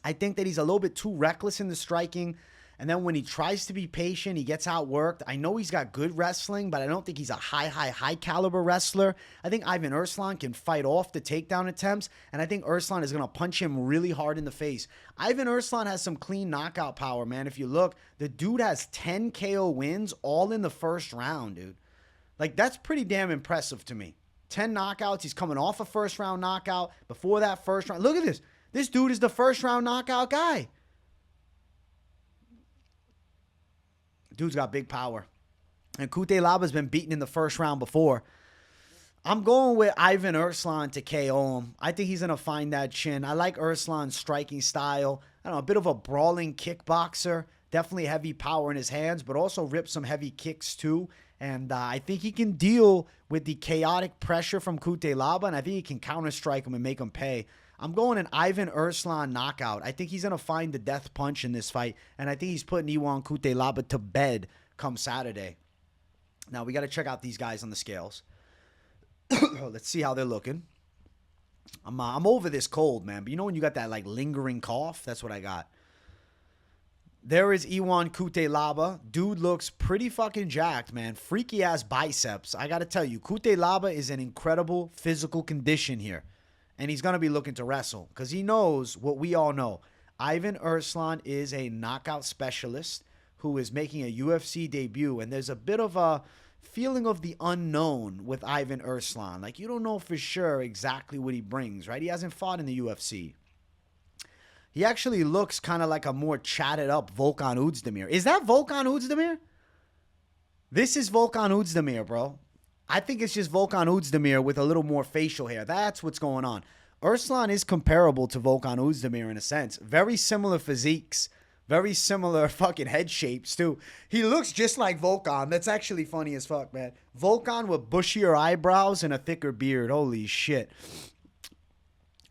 I think that he's a little bit too reckless in the striking. And then when he tries to be patient, he gets outworked. I know he's got good wrestling, but I don't think he's a high caliber wrestler. I think Ivan Erslan can fight off the takedown attempts, and I think Erslan is going to punch him really hard in the face. Ivan Erslan has some clean knockout power, man. If you look, the dude has 10 KO wins all in the first round, dude. Like, that's pretty damn impressive to me. 10 knockouts. He's coming off a first round knockout. Before that first round, look at this. This dude is the first round knockout guy. Dude's got big power. And Cutelaba's been beaten in the first round before. I'm going with Ivan Erslan to KO him. I think he's going to find that chin. I like Erslan's striking style. I don't know, a bit of a brawling kickboxer Definitely heavy power in his hands, but also rips some heavy kicks too. And I think he can deal with the chaotic pressure from Cutelaba, and I think he can counter-strike him and make him pay. I'm going an Ivan Erslan knockout. I think he's going to find the death punch in this fight, and I think he's putting Iwan Cutelaba to bed come Saturday. Now, we got to check out these guys on the scales. Let's see how they're looking. I'm over this cold, man. But you know when you got that, like, lingering cough? That's what I got. There is Iwan Cutelaba. Dude looks pretty fucking jacked, man. Freaky-ass biceps. I got to tell you, Cutelaba is in incredible physical condition here. And he's going to be looking to wrestle because he knows what we all know. Ivan Erslan is a knockout specialist who is making a UFC debut. And there's a bit of a feeling of the unknown with Ivan Erslan. Like, you don't know for sure exactly what he brings, right? He hasn't fought in the UFC. He actually looks kind of like a more chatted up Volkan Oezdemir. Is that Volkan Oezdemir? This is Volkan Oezdemir, bro. I think it's just Volkan Oezdemir with a little more facial hair. That's what's going on. Erslan is comparable to Volkan Oezdemir in a sense. Very similar physiques. Very similar fucking head shapes, too. He looks just like Volkan. That's actually funny as fuck, man. Volkan with bushier eyebrows and a thicker beard. Holy shit.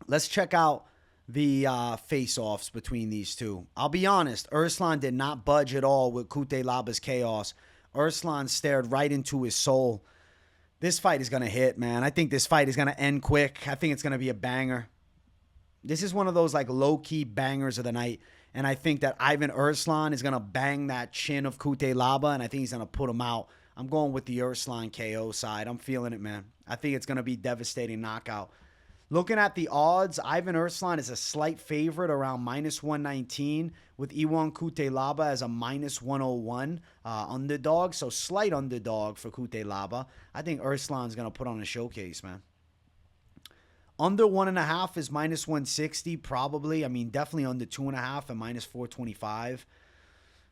Let's check out the face-offs between these two. I'll be honest, Erslan did not budge at all with Cutelaba's chaos. Erslan stared right into his soul. This fight is going to hit, man. I think this fight is going to end quick. I think it's going to be a banger. This is one of those like low-key bangers of the night, and I think that Ivan Erslan is going to bang that chin of Cutelaba, and I think he's going to put him out. I'm going with the Erslan KO side. I'm feeling it, man. I think it's going to be devastating knockout. Looking at the odds, Ivan Erslan is a slight favorite around -119 with Iwan Cutelaba as a -101 underdog. So slight underdog for Cutelaba. I think Erslan's going to put on a showcase, man. Under 1.5 is -160 probably. I mean, definitely under 2.5 and -425.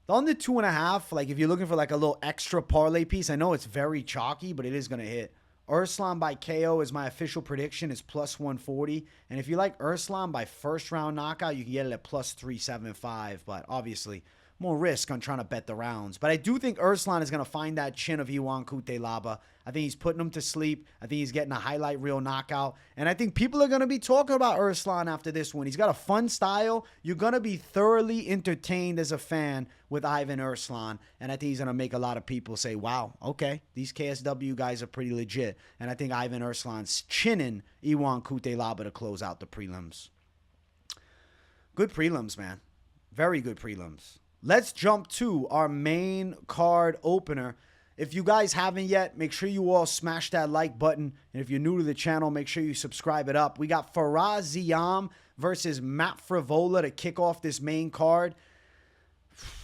The under 2.5, like if you're looking for like a little extra parlay piece, I know it's very chalky, but it is going to hit. Erslan by KO is my official prediction. Is +140. And if you like Erslan by first round knockout, you can get it at +375. But obviously, more risk on trying to bet the rounds. But I do think Erslan is going to find that chin of Iwan Cutelaba. I think he's putting him to sleep. I think he's getting a highlight reel knockout. And I think people are going to be talking about Erslan after this one. He's got a fun style. You're going to be thoroughly entertained as a fan with Ivan Erslan. And I think he's going to make a lot of people say, wow, okay, these KSW guys are pretty legit. And I think Ivan Erslan's chinning Iwan Cutelaba to close out the prelims. Good prelims, man. Very good prelims. Let's jump to our main card opener. If you guys haven't yet, make sure you all smash that like button. And if you're new to the channel, make sure you subscribe it up. We got Ziam versus Matt Frevola to kick off this main card.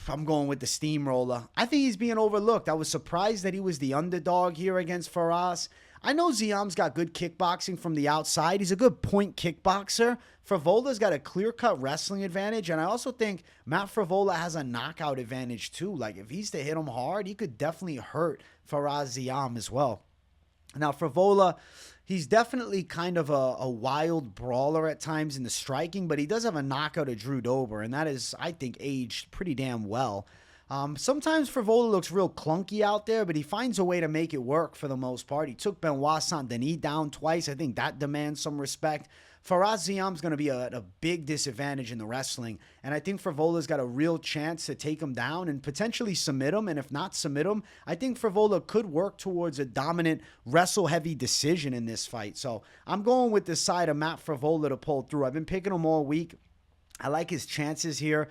I'm going with the steamroller. I think he's being overlooked. I was surprised that he was the underdog here against Faraz. I know Ziam's got good kickboxing from the outside. He's a good point kickboxer. Frevola's got a clear-cut wrestling advantage, and I also think Matt Frevola has a knockout advantage too. Like, if he's to hit him hard, he could definitely hurt Faraz Ziam as well. Now, Frevola, he's definitely kind of a wild brawler at times in the striking, but he does have a knockout of Drew Dober, and that is, I think, aged pretty damn well. Sometimes Frevola looks real clunky out there, but he finds a way to make it work for the most part. He took Benoit Saint-Denis down twice. I think that demands some respect. Faraz Ziam's going to be a big disadvantage in the wrestling, and I think Frevola's got a real chance to take him down and potentially submit him, and if not submit him, I think Frevola could work towards a dominant wrestle-heavy decision in this fight. So I'm going with the side of Matt Frevola to pull through. I've been picking him all week. I like his chances here.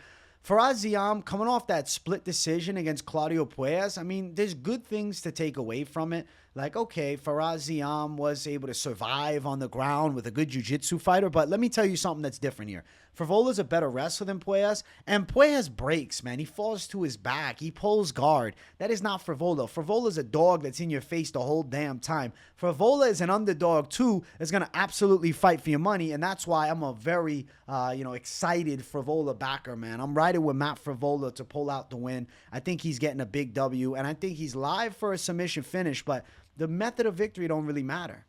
Faraz Ziam coming off that split decision against Claudio Puelles, I mean, there's good things to take away from it. Like, okay, Faraz Ziam was able to survive on the ground with a good jiu-jitsu fighter, but let me tell you something that's different here. Frevola's a better wrestler than Puelles, and Puelles breaks, man. He falls to his back. He pulls guard. That is not Frevola. Frevola's a dog that's in your face the whole damn time. Frevola is an underdog, too, that's going to absolutely fight for your money, and that's why I'm a very, excited Frevola backer, man. I'm riding with Matt Frevola to pull out the win. I think he's getting a big W, and I think he's live for a submission finish, but the method of victory don't really matter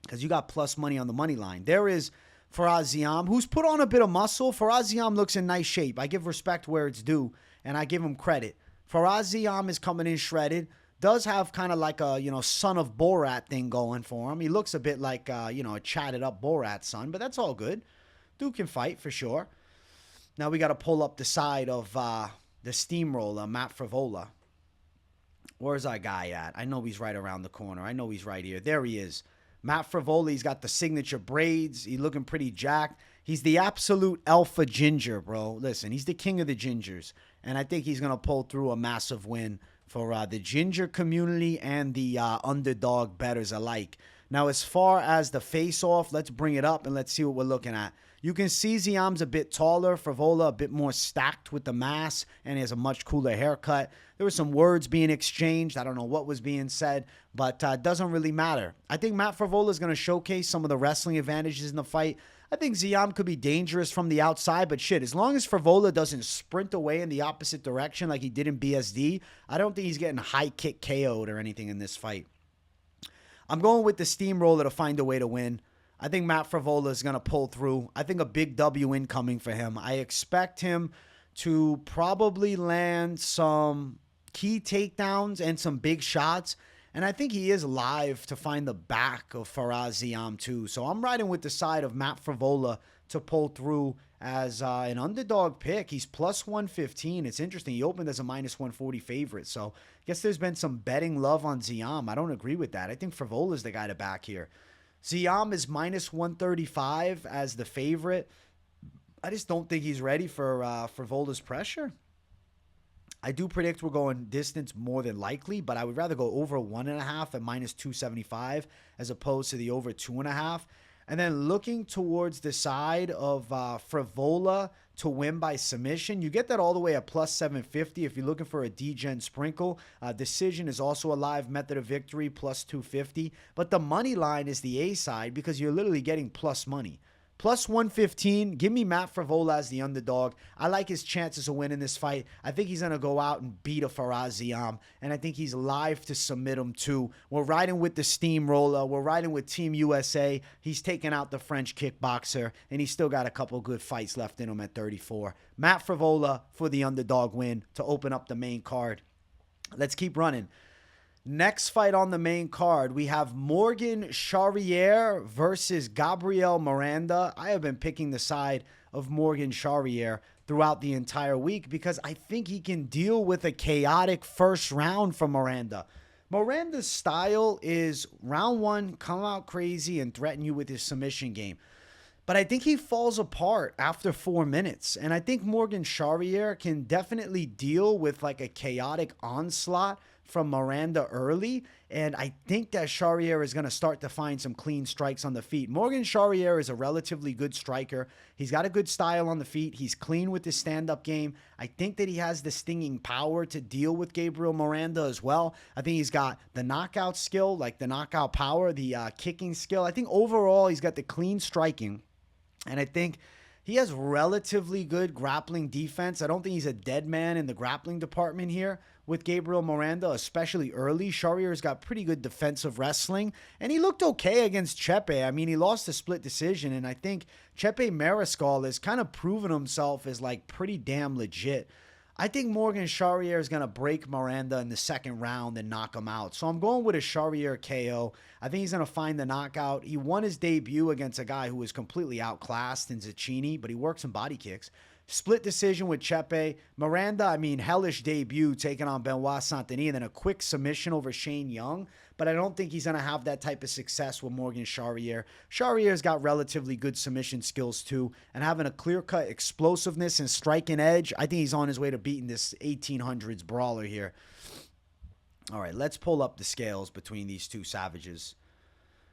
because you got plus money on the money line. There is Faraz Ziam, who's put on a bit of muscle. Faraz Ziam looks in nice shape. I give respect where it's due. and I give him credit. Faraz Ziam is coming in shredded. Does have kind of like a, son of Borat thing going for him. He looks a bit like, a chatted up Borat son, but that's all good. Dude can fight for sure. Now we got to pull up the side of the steamroller, Matt Frevola. Where's our guy at? I know he's right around the corner. I know he's right here. There he is. Matt Frevola, he's got the signature braids. He's looking pretty jacked. He's the absolute alpha ginger, bro. Listen, he's the king of the gingers. And I think he's going to pull through a massive win for the ginger community and the underdog bettors alike. Now, as far as the face-off, let's bring it up and let's see what we're looking at. You can see Ziam's a bit taller, Frevola a bit more stacked with the mass, and he has a much cooler haircut. There were some words being exchanged. I don't know what was being said, but it doesn't really matter. I think Matt Frevola is going to showcase some of the wrestling advantages in the fight. I think Ziam could be dangerous from the outside, but shit, as long as Frevola doesn't sprint away in the opposite direction like he did in BSD, I don't think he's getting high kick KO'd or anything in this fight. I'm going with the steamroller to find a way to win. I think Matt Frevola is going to pull through. I think a big W incoming for him. I expect him to probably land some key takedowns and some big shots. And I think he is live to find the back of Faraz Ziam too. So I'm riding with the side of Matt Frevola to pull through as an underdog pick. He's plus 115. It's interesting. He opened as a minus 140 favorite. So I guess there's been some betting love on Ziam. I don't agree with that. I think Frevola is the guy to back here. Ziam is minus 135 as the favorite. I just don't think he's ready for Frevola's pressure. I do predict we're going distance more than likely, but I would rather go over 1.5 at minus 275 as opposed to the over 2.5. And then looking towards the side of Frevola to win by submission, you get that all the way at plus 750 if you're looking for a D-Gen sprinkle. Decision is also a live method of victory, plus 250. But the money line is the A side because you're literally getting plus money. Plus 115, give me Matt Frevola as the underdog. I like his chances of winning this fight. I think he's going to go out and beat a Faraz Ziam, and I think he's live to submit him too. We're riding with the steamroller. We're riding with Team USA. He's taking out the French kickboxer, and he's still got a couple good fights left in him at 34. Matt Frevola for the underdog win to open up the main card. Let's keep running. Next fight on the main card, we have Morgan Charriere versus Gabriel Miranda. I have been picking the side of Morgan Charriere throughout the entire week because I think he can deal with a chaotic first round from Miranda. Miranda's style is round one, come out crazy and threaten you with his submission game. But I think he falls apart after 4 minutes. And I think Morgan Charriere can definitely deal with like a chaotic onslaught from Miranda early, and I think that Charriere is going to start to find some clean strikes on the feet. Morgan Charriere is a relatively good striker. He's got a good style on the feet. He's clean with his stand-up game. I think that he has the stinging power to deal with Gabriel Miranda as well. I think he's got the knockout skill, like the knockout power, the kicking skill. I think overall he's got the clean striking, and I think he has relatively good grappling defense. I don't think he's a dead man in the grappling department here with Gabriel Miranda, especially early. Charriere's got pretty good defensive wrestling, and he looked okay against Chepe. I mean, he lost a split decision, and I think Chepe Mariscal has kind of proven himself as like pretty damn legit. I think Morgan Charriere is going to break Miranda in the second round and knock him out. So I'm going with a Charriere KO. I think he's going to find the knockout. He won his debut against a guy who was completely outclassed in Zacchini, but he works some body kicks. Split decision with Chepe. Miranda, I mean, hellish debut taking on Benoit Saint-Denis, and then a quick submission over Shane Young. But I don't think he's going to have that type of success with Morgan Charriere. Charriere's got relatively good submission skills too, and having a clear-cut explosiveness and striking edge, I think he's on his way to beating this 1800s brawler here. All right, let's pull up the scales between these two savages.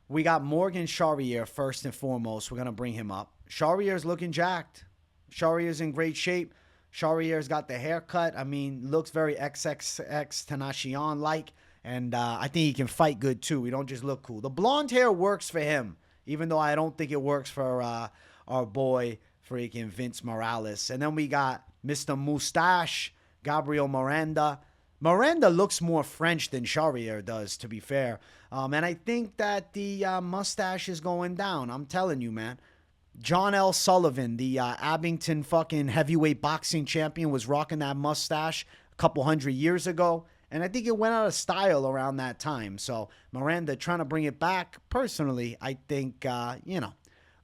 We got Morgan Charriere first and foremost. We're going to bring him up. Charriere's looking jacked. Charriere's in great shape. Charriere's got the haircut. I mean, looks very XXX Tenacion-like. And I think he can fight good, too. He don't just look cool. The blonde hair works for him, even though I don't think it works for our boy, freaking Vince Morales. And then we got Mr. Mustache, Gabriel Miranda. Miranda looks more French than Charriere does, to be fair. And I think that the mustache is going down. I'm telling you, man. John L. Sullivan, the Abington fucking heavyweight boxing champion, was rocking that mustache a couple 100 years ago. And I think it went out of style around that time. So Miranda trying to bring it back. Personally, I think,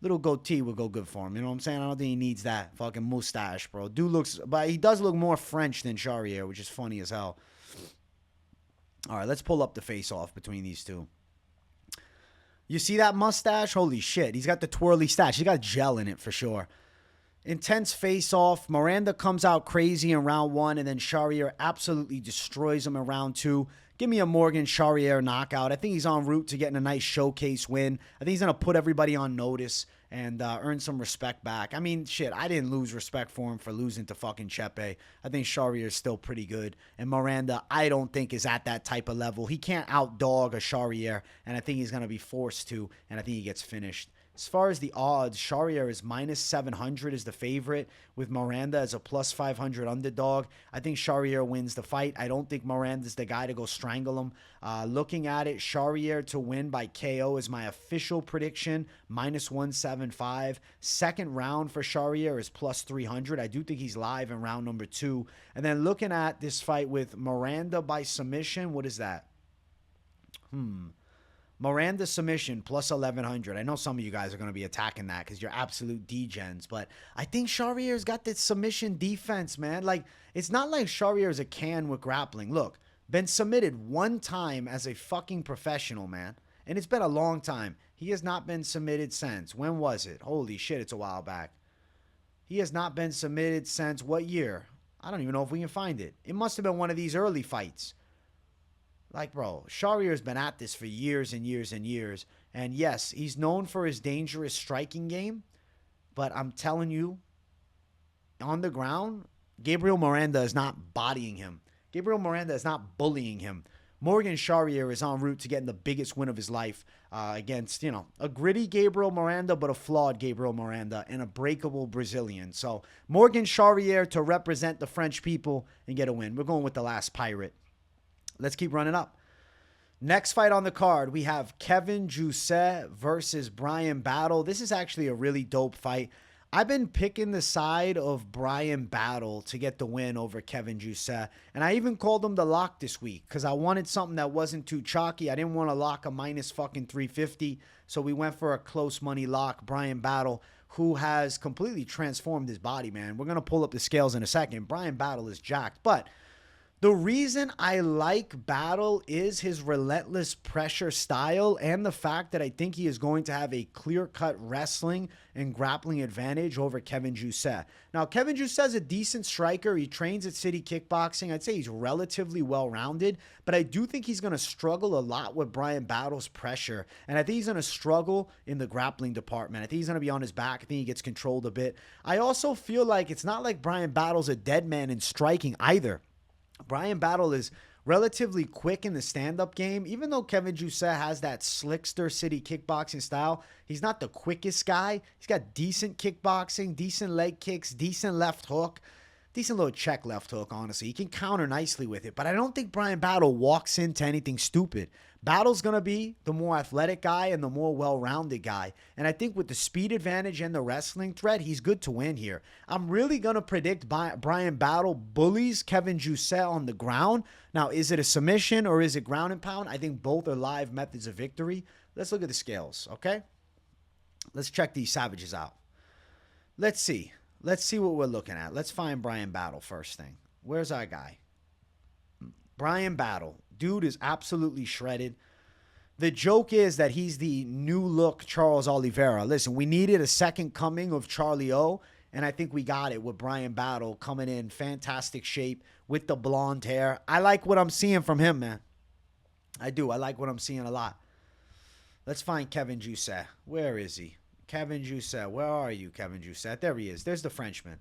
little goatee would go good for him. You know what I'm saying? I don't think he needs that fucking mustache, bro. Dude looks, but he does look more French than Charriere, which is funny as hell. All right, let's pull up the face-off between these two. You see that mustache? Holy shit. He's got the twirly stash. He's got gel in it for sure. Intense face-off. Miranda comes out crazy in round 1, and then Charriere absolutely destroys him in round 2. Give me a Morgan Charriere knockout. I think he's en route to getting a nice showcase win. I think he's going to put everybody on notice and earn some respect back. I mean, shit, I didn't lose respect for him for losing to fucking Chepe. I think Charriere is still pretty good. And Miranda, I don't think is at that type of level. He can't outdog a Charriere, and I think he's going to be forced to, and I think he gets finished. As far as the odds, Charriere is minus 700 as the favorite, with Miranda as a plus 500 underdog. I think Charriere wins the fight. I don't think Miranda's the guy to go strangle him. Looking at it, Charriere to win by KO is my official prediction, minus 175. Second round for Charriere is plus 300. I do think he's live in round number 2. And then looking at this fight with Miranda by submission, what is that? Miranda submission plus 1,100. I know some of you guys are going to be attacking that because you're absolute degens, but I think Charriere's got this submission defense, man. Like, it's not like Charriere's a can with grappling. Look, been submitted one time as a fucking professional, man, and it's been a long time. He has not been submitted since. When was it? Holy shit, it's a while back. He has not been submitted since what year? I don't even know if we can find it. It must have been one of these early fights. Like, bro, Charriere's been at this for years and years and years. And yes, he's known for his dangerous striking game. But I'm telling you, on the ground, Gabriel Miranda is not bodying him. Gabriel Miranda is not bullying him. Morgan Charriere is en route to getting the biggest win of his life against, a gritty Gabriel Miranda, but a flawed Gabriel Miranda and a breakable Brazilian. So Morgan Charriere to represent the French people and get a win. We're going with the last pirate. Let's keep running up. Next fight on the card, we have Kevin Jousset versus Bryan Battle. This is actually a really dope fight. I've been picking the side of Bryan Battle to get the win over Kevin Jousset. And I even called him the lock this week because I wanted something that wasn't too chalky. I didn't want to lock a minus fucking 350. So we went for a close money lock. Bryan Battle, who has completely transformed his body, man. We're going to pull up the scales in a second. Bryan Battle is jacked. But the reason I like Battle is his relentless pressure style and the fact that I think he is going to have a clear-cut wrestling and grappling advantage over Kevin Jousset. Now, Kevin Jousset's a decent striker. He trains at City Kickboxing. I'd say he's relatively well-rounded, but I do think he's going to struggle a lot with Bryan Battle's pressure, and I think he's going to struggle in the grappling department. I think he's going to be on his back. I think he gets controlled a bit. I also feel like it's not like Bryan Battle's a dead man in striking either. Bryan Battle is relatively quick in the stand-up game. Even though Kevin Jousset has that slickster City Kickboxing style, he's not the quickest guy. He's got decent kickboxing, decent leg kicks, decent left hook, decent little check left hook, honestly. He can counter nicely with it, but I don't think Bryan Battle walks into anything stupid. Battle's going to be the more athletic guy and the more well-rounded guy. And I think with the speed advantage and the wrestling threat, he's good to win here. I'm really going to predict Bryan Battle bullies Kevin Jousset on the ground. Now, is it a submission or is it ground and pound? I think both are live methods of victory. Let's look at the scales, okay? Let's check these savages out. Let's see. Let's see what we're looking at. Let's find Bryan Battle first thing. Where's our guy? Bryan Battle. Dude is absolutely shredded. The joke is that he's the new look Charles Oliveira. Listen, we needed a second coming of Charlie O, and I think we got it with Bryan Battle coming in fantastic shape with the blonde hair. I like what I'm seeing from him, man. I do. I like what I'm seeing a lot. Let's find Kevin Jousset. Where is he? Kevin Jousset. Where are you, Kevin Jousset? There he is. There's the Frenchman.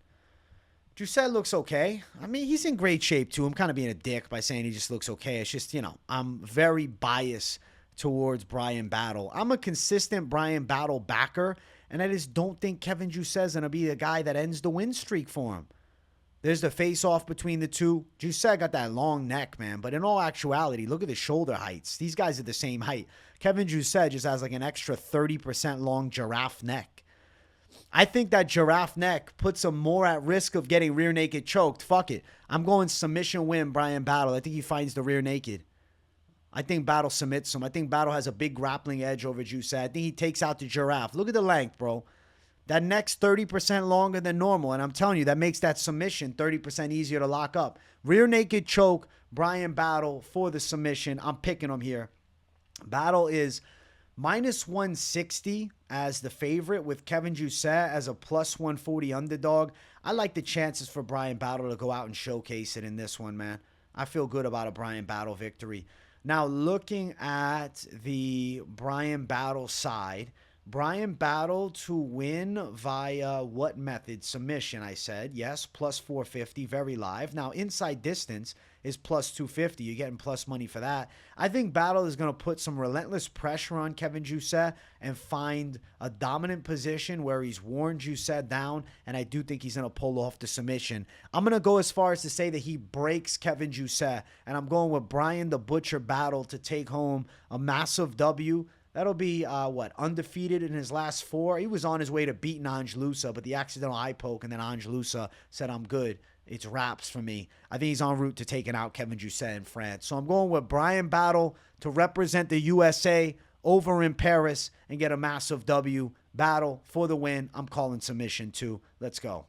Jousset looks okay. I mean, he's in great shape, too. I'm kind of being a dick by saying he just looks okay. It's just, I'm very biased towards Bryan Battle. I'm a consistent Bryan Battle backer, and I just don't think Kevin Jousset's going to be the guy that ends the win streak for him. There's the face-off between the two. Jousset got that long neck, man. But in all actuality, look at the shoulder heights. These guys are the same height. Kevin Jousset just has like an extra 30% long giraffe neck. I think that giraffe neck puts him more at risk of getting rear naked choked. Fuck it. I'm going submission win, Bryan Battle. I think he finds the rear naked. I think Battle submits him. I think Battle has a big grappling edge over Jousset. I think he takes out the giraffe. Look at the length, bro. That neck's 30% longer than normal. And I'm telling you, that makes that submission 30% easier to lock up. Rear naked choke, Bryan Battle for the submission. I'm picking him here. Battle is minus 160 as the favorite with Kevin Jousset as a plus 140 underdog. I like the chances for Bryan Battle to go out and showcase it in this one, man. I feel good about a Bryan Battle victory. Now, looking at the Bryan Battle side, Bryan Battle to win via what method? Submission, I said. Yes, plus 450, very live. Now, inside distance is plus 250. You're getting plus money for that. I think Battle is going to put some relentless pressure on Kevin Jousset and find a dominant position where he's worn Jousset down, and I do think he's going to pull off the submission. I'm going to go as far as to say that he breaks Kevin Jousset, and I'm going with Bryan the Butcher Battle to take home a massive W. That'll be, undefeated in his last 4. He was on his way to beating Angelusa, but the accidental eye poke, and then Angelusa said, I'm good. It's wraps for me. I think he's en route to taking out Kevin Jousset in France. So I'm going with Bryan Battle to represent the USA over in Paris and get a massive W. Battle for the win. I'm calling submission too. Let's go.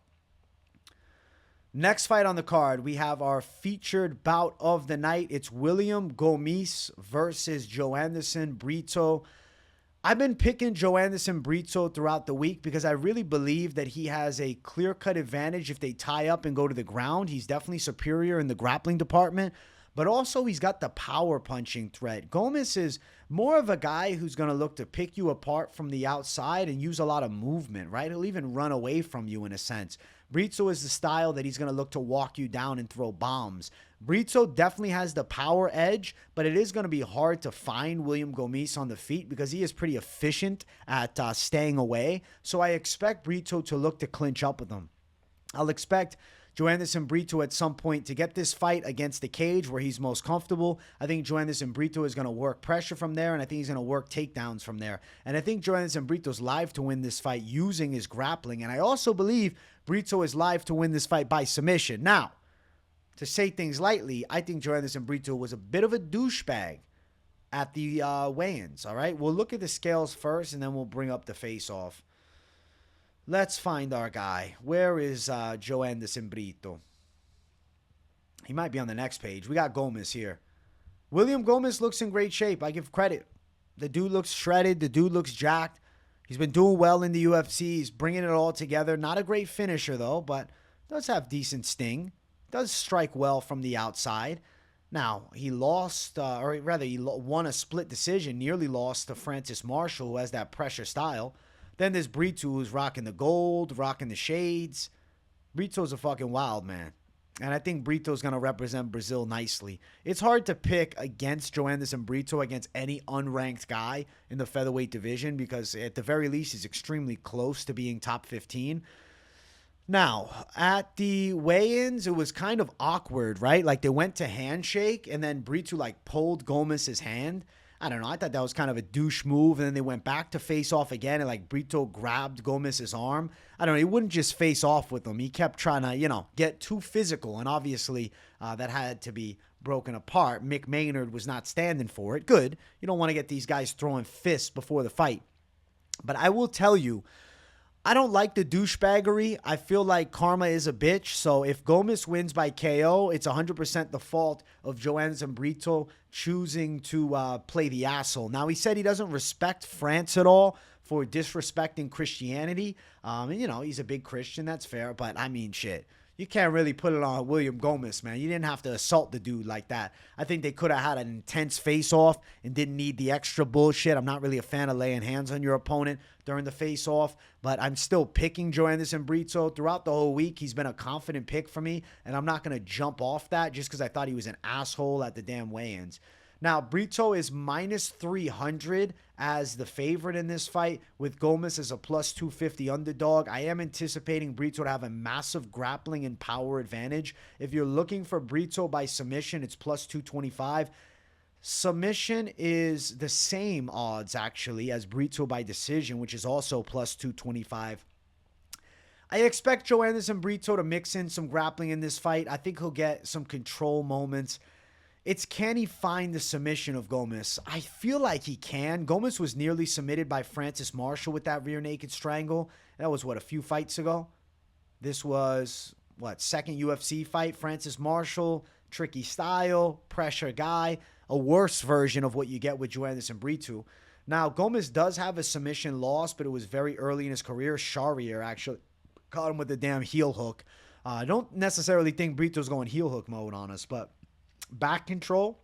Next fight on the card, we have our featured bout of the night. It's William Gomis versus Joanderson Brito. I've been picking Joanderson Brito throughout the week because I really believe that he has a clear-cut advantage if they tie up and go to the ground. He's definitely superior in the grappling department, but also he's got the power punching threat. Gomis is more of a guy who's going to look to pick you apart from the outside and use a lot of movement, right? He'll even run away from you in a sense. Brito is the style that he's going to look to walk you down and throw bombs. Brito definitely has the power edge, but it is going to be hard to find William Gomis on the feet because he is pretty efficient at staying away. So I expect Brito to look to clinch up with him. I'll expect Joanderson Brito at some point to get this fight against the cage where he's most comfortable. I think Joanderson Brito is going to work pressure from there, and I think he's going to work takedowns from there. And I think Joanderson Brito's live to win this fight using his grappling. And I also believe Brito is live to win this fight by submission. Now, to say things lightly, I think Joanderson Brito was a bit of a douchebag at the weigh-ins, all right? We'll look at the scales first, and then we'll bring up the face-off. Let's find our guy. Where is Joanderson Brito? He might be on the next page. We got Gomis here. William Gomis looks in great shape. I give credit. The dude looks shredded. The dude looks jacked. He's been doing well in the UFC. He's bringing it all together. Not a great finisher, though, but does have decent sting. Does strike well from the outside. Now, he lost, or rather, he won a split decision, nearly lost to Francis Marshall, who has that pressure style. Then there's Brito, who's rocking the gold, rocking the shades. Brito's a fucking wild man. And I think Brito's going to represent Brazil nicely. It's hard to pick against Joanderson Brito against any unranked guy in the featherweight division because at the very least he's extremely close to being top 15. Now, at the weigh-ins, it was kind of awkward, right? Like they went to handshake and then Brito like pulled Gomis's hand. I don't know. I thought that was kind of a douche move. And then they went back to face off again. And like Brito grabbed Gomis's arm. I don't know. He wouldn't just face off with him. He kept trying to, get too physical. And obviously that had to be broken apart. Mick Maynard was not standing for it. Good. You don't want to get these guys throwing fists before the fight. But I will tell you, I don't like the douchebaggery. I feel like karma is a bitch. So if Gomis wins by KO, it's 100% the fault of Joanderson Brito choosing to play the asshole. Now, he said he doesn't respect France at all for disrespecting Christianity. And, he's a big Christian. That's fair. But, I mean, shit. You can't really put it on William Gomis, man. You didn't have to assault the dude like that. I think they could have had an intense face-off and didn't need the extra bullshit. I'm not really a fan of laying hands on your opponent during the face-off, but I'm still picking Joanderson Brito. Throughout the whole week, he's been a confident pick for me, and I'm not going to jump off that just because I thought he was an asshole at the damn weigh-ins. Now, Brito is minus 300 as the favorite in this fight, with Gomis as a plus 250 underdog. I am anticipating Brito to have a massive grappling and power advantage. If you're looking for Brito by submission, it's plus 225. Submission is the same odds, actually, as Brito by decision, which is also plus 225. I expect Joanderson Brito to mix in some grappling in this fight. I think he'll get some control moments. It's can he find the submission of Gomis? I feel like he can. Gomis was nearly submitted by Francis Marshall with that rear naked strangle. That was, what, a few fights ago? This was, what, second UFC fight? Francis Marshall, tricky style, pressure guy. A worse version of what you get with Joanderson Brito. Now, Gomis does have a submission loss, but it was very early in his career. Charriere actually caught him with the damn heel hook. I don't necessarily think Brito's going heel hook mode on us, but back control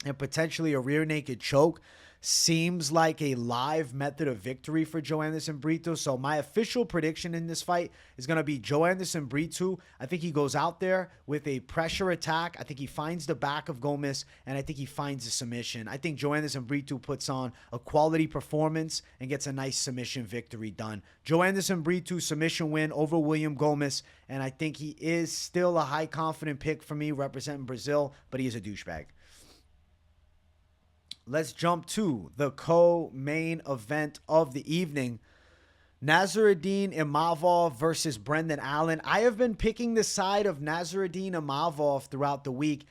and potentially a rear naked choke seems like a live method of victory for Joanderson Brito. So my official prediction in this fight is going to be Joanderson Brito. I think he goes out there with a pressure attack. I think he finds the back of Gomis, and I think he finds a submission. I think Joanderson Brito puts on a quality performance and gets a nice submission victory done. Joanderson Brito submission win over William Gomis, and I think he is still a high confident pick for me representing Brazil, but he is a douchebag. Let's jump to the co-main event of the evening. Nasruddin Imavov versus Brendan Allen. I have been picking the side of Nasruddin Imavov throughout the week.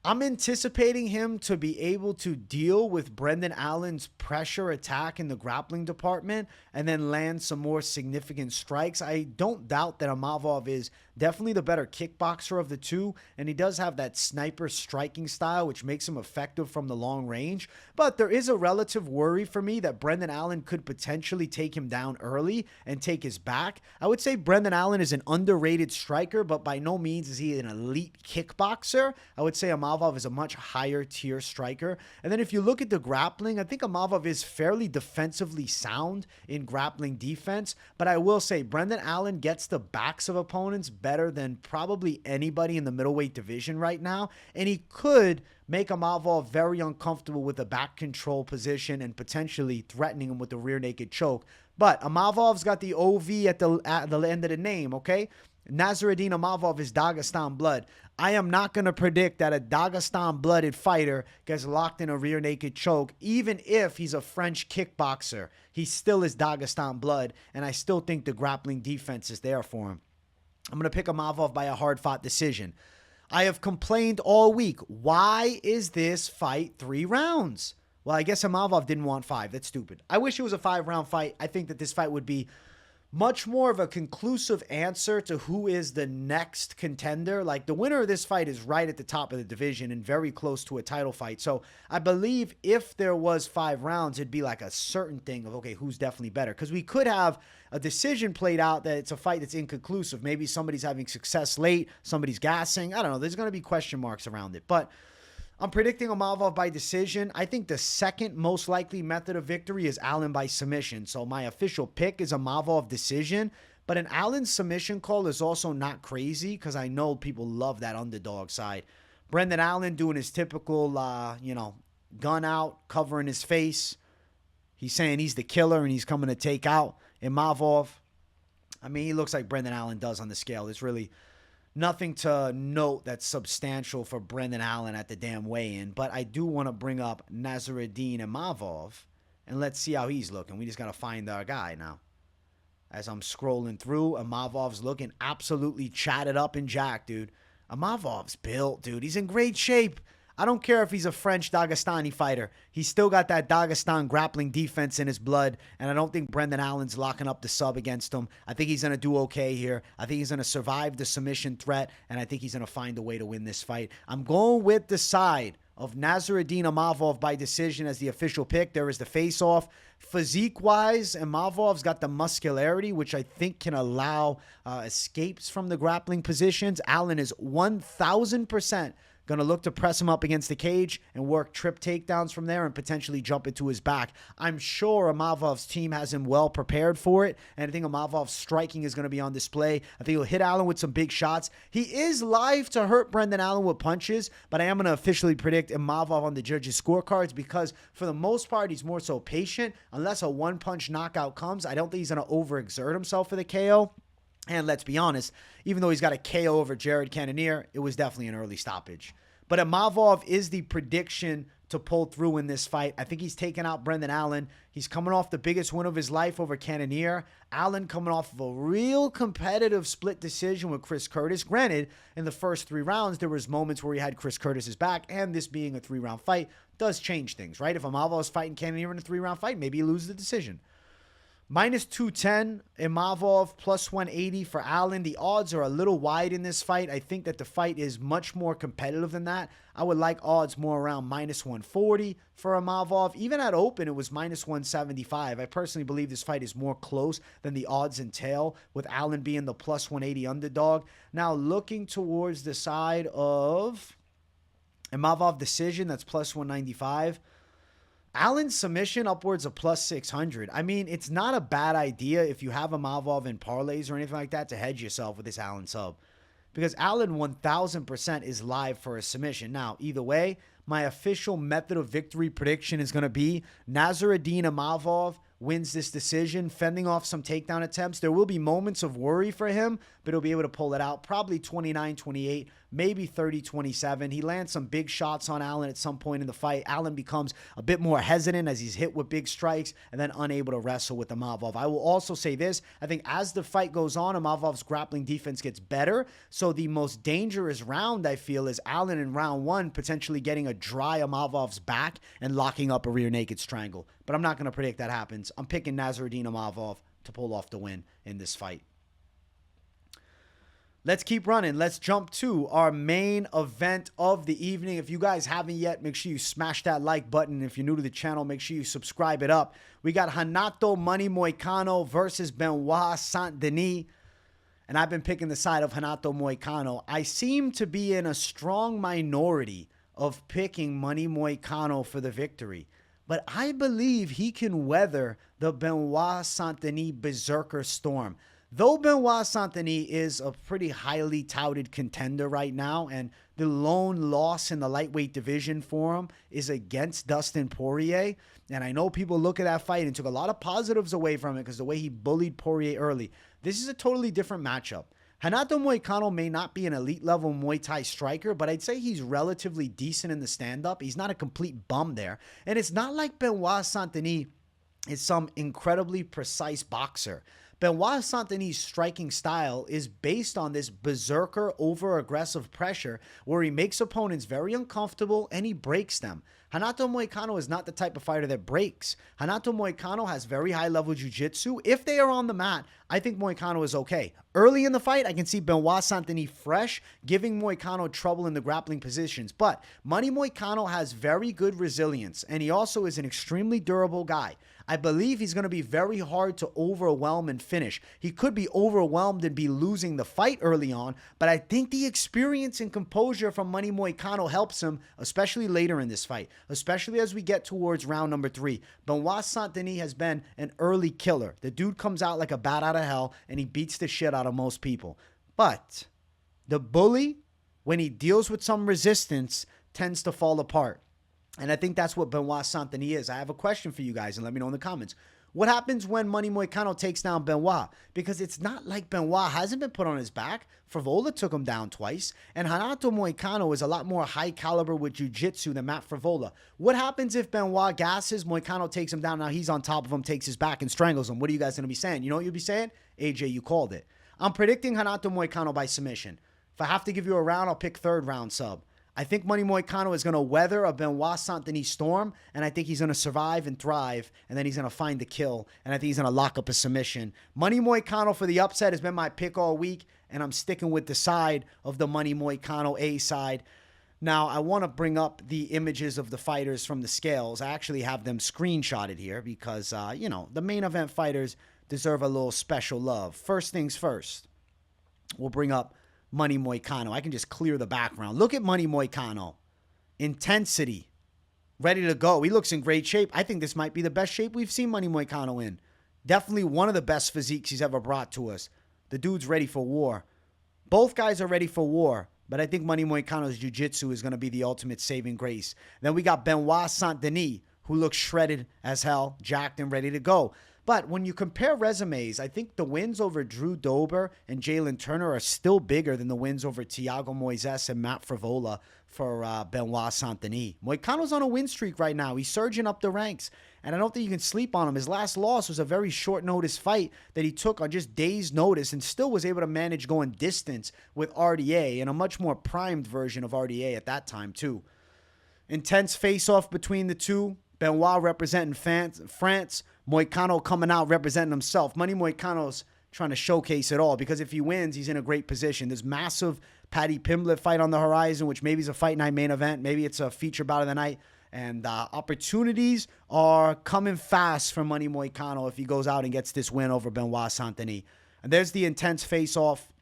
I'm anticipating him to be able to deal with Brendan Allen's pressure attack in the grappling department and then land some more significant strikes. I don't doubt that Imavov is definitely the better kickboxer of the two, and he does have that sniper striking style, which makes him effective from the long range. But there is a relative worry for me that Brendan Allen could potentially take him down early and take his back. I would say Brendan Allen is an underrated striker, but by no means is he an elite kickboxer. I would say Imavov is a much higher tier striker. And then if you look at the grappling, I think Imavov is fairly defensively sound in grappling defense. But I will say Brendan Allen gets the backs of opponents better than probably anybody in the middleweight division right now. And he could make Imavov very uncomfortable with a back control position and potentially threatening him with the rear naked choke. But Imavov's got the OV at the end of the name, okay? Nasruddin Imavov is Dagestan blood. I am not going to predict that a Dagestan-blooded fighter gets locked in a rear naked choke, even if he's a French kickboxer. He still is Dagestan blood, and I still think the grappling defense is there for him. I'm going to pick Imavov by a hard-fought decision. I have complained all week. Why is this fight 3 rounds? Well, I guess Imavov didn't want 5. That's stupid. I wish it was a 5-round fight. I think that this fight would be much more of a conclusive answer to who is the next contender. Like, the winner of this fight is right at the top of the division and very close to a title fight. So I believe if there was 5 rounds, it'd be like a certain thing of, okay, who's definitely better? Because we could have a decision played out that it's a fight that's inconclusive. Maybe somebody's having success late, somebody's gassing. I don't know. There's going to be question marks around it. But I'm predicting Imavov by decision. I think the second most likely method of victory is Allen by submission. So my official pick is Imavov decision. But an Allen submission call is also not crazy because I know people love that underdog side. Brendan Allen doing his typical, gun out, covering his face. He's saying he's the killer and he's coming to take out Imavov. I mean, he looks like Brendan Allen does on the scale. There's really nothing to note that's substantial for Brendan Allen at the damn weigh-in, but I do want to bring up Nasruddin Imavov, and let's see how he's looking. We just got to find our guy now. As I'm scrolling through, Imavov's looking absolutely chatted up and jacked, dude. Imavov's built, dude. He's in great shape. I don't care if he's a French Dagestani fighter. He's still got that Dagestan grappling defense in his blood, and I don't think Brendan Allen's locking up the sub against him. I think he's going to do okay here. I think he's going to survive the submission threat, and I think he's going to find a way to win this fight. I'm going with the side of Nasruddin Imavov by decision as the official pick. There is the face-off. Physique-wise, Imavov's got the muscularity, which I think can allow escapes from the grappling positions. Allen is 1,000% going to look to press him up against the cage and work trip takedowns from there and potentially jump into his back. I'm sure Imavov's team has him well prepared for it, and I think Imavov's striking is going to be on display. I think he'll hit Allen with some big shots. He is live to hurt Brendan Allen with punches, but I am going to officially predict Imavov on the judges' scorecards because for the most part, he's more so patient. Unless a one-punch knockout comes, I don't think he's going to overexert himself for the KO. And let's be honest, even though he's got a KO over Jared Cannonier, it was definitely an early stoppage. But Imavov is the prediction to pull through in this fight. I think he's taken out Brendan Allen. He's coming off the biggest win of his life over Cannonier. Allen coming off of a real competitive split decision with Chris Curtis. Granted, in the first 3 rounds, there was moments where he had Chris Curtis's back, and this being a 3-round fight does change things, right? If Imavov is fighting Cannonier in a 3-round fight, maybe he loses the decision. Minus 210, Imavov, plus 180 for Allen. The odds are a little wide in this fight. I think that the fight is much more competitive than that. I would like odds more around minus 140 for Imavov. Even at open, it was minus 175. I personally believe this fight is more close than the odds entail, with Allen being the plus 180 underdog. Now, looking towards the side of Imavov decision, that's plus 195. Allen's submission upwards of plus 600. I mean, it's not a bad idea if you have Imavov in parlays or anything like that to hedge yourself with this Allen sub. Because Allen 1000% is live for a submission. Now, either way, my official method of victory prediction is going to be Nasruddin Imavov wins this decision, fending off some takedown attempts. There will be moments of worry for him, but he'll be able to pull it out. Probably 29-28, maybe 30-27. He lands some big shots on Allen at some point in the fight. Allen becomes a bit more hesitant as he's hit with big strikes and then unable to wrestle with Imavov. I will also say this. I think as the fight goes on, Imavov's grappling defense gets better. So the most dangerous round, I feel, is Allen in round 1 potentially getting a dry Imavov's back and locking up a rear naked strangle. But I'm not going to predict that happens. I'm picking Nasruddin Imavov to pull off the win in this fight. Let's keep running. Let's jump to our main event of the evening. If you guys haven't yet, make sure you smash that like button. If you're new to the channel, make sure you subscribe it up. We got Renato Money Moicano versus Benoit Saint-Denis. And I've been picking the side of Renato Moicano. I seem to be in a strong minority of picking Money Moicano for the victory. But I believe he can weather the Benoit Saint-Denis berserker storm. Though Benoit Saint-Denis is a pretty highly touted contender right now, and the lone loss in the lightweight division for him is against Dustin Poirier, and I know people look at that fight and took a lot of positives away from it because the way he bullied Poirier early. This is a totally different matchup. Renato Moicano may not be an elite-level Muay Thai striker, but I'd say he's relatively decent in the stand-up. He's not a complete bum there. And it's not like Benoit Saint-Denis is some incredibly precise boxer. Benoit Saint-Denis' striking style is based on this berserker, over-aggressive pressure where he makes opponents very uncomfortable and he breaks them. Renato Moicano is not the type of fighter that breaks. Renato Moicano has very high-level jiu-jitsu. If they are on the mat, I think Moicano is okay. Early in the fight, I can see Benoit Saint-Denis fresh, giving Moicano trouble in the grappling positions. But Money Moicano has very good resilience, and he also is an extremely durable guy. I believe he's going to be very hard to overwhelm and finish. He could be overwhelmed and be losing the fight early on, but I think the experience and composure from Money Moicano helps him, especially later in this fight, especially as we get towards round number 3. Benoit Saint-Denis has been an early killer. The dude comes out like a bat out of hell, and he beats the shit out of most people. But the bully, when he deals with some resistance, tends to fall apart. And I think that's what Benoit Saint-Denis is. I have a question for you guys, and let me know in the comments. What happens when Money Moicano takes down Benoit? Because it's not like Benoit hasn't been put on his back. Frevola took him down twice. And Renato Moicano is a lot more high caliber with jiu-jitsu than Matt Frevola. What happens if Benoit gasses, Moicano takes him down, now he's on top of him, takes his back, and strangles him? What are you guys going to be saying? You know what you'll be saying? AJ, you called it. I'm predicting Renato Moicano by submission. If I have to give you a round, I'll pick 3rd round sub. I think Money Moicano is going to weather a Benoit Saint-Denis storm, and I think he's going to survive and thrive, and then he's going to find the kill, and I think he's going to lock up a submission. Money Moicano for the upset has been my pick all week, and I'm sticking with the side of the Money Moicano A side. Now, I want to bring up the images of the fighters from the scales. I actually have them screenshotted here because, you know, the main event fighters deserve a little special love. First things first, we'll bring up Money Moicano. I can just clear the background. Look at Money Moicano. Intensity. Ready to go. He looks in great shape. I think this might be the best shape we've seen Money Moicano in. Definitely one of the best physiques he's ever brought to us. The dude's ready for war. Both guys are ready for war, but I think Money Moicano's jiu-jitsu is going to be the ultimate saving grace. Then we got Benoit Saint-Denis, who looks shredded as hell, jacked and ready to go. But when you compare resumes, I think the wins over Drew Dober and Jalen Turner are still bigger than the wins over Thiago Moises and Matt Frevola for Benoit Saint-Denis. Moicano's on a win streak right now. He's surging up the ranks, and I don't think you can sleep on him. His last loss was a very short notice fight that he took on just days' notice and still was able to manage going distance with RDA, and a much more primed version of RDA at that time too. Intense face-off between the two. Benoit representing France. Moicano coming out representing himself. Money Moicano's trying to showcase it all because if he wins, he's in a great position. There's massive Paddy Pimblett fight on the horizon, which maybe is a fight night main event. Maybe it's a feature bout of the night. And opportunities are coming fast for Money Moicano if he goes out and gets this win over Benoit Saint-Denis. And there's the intense face-off.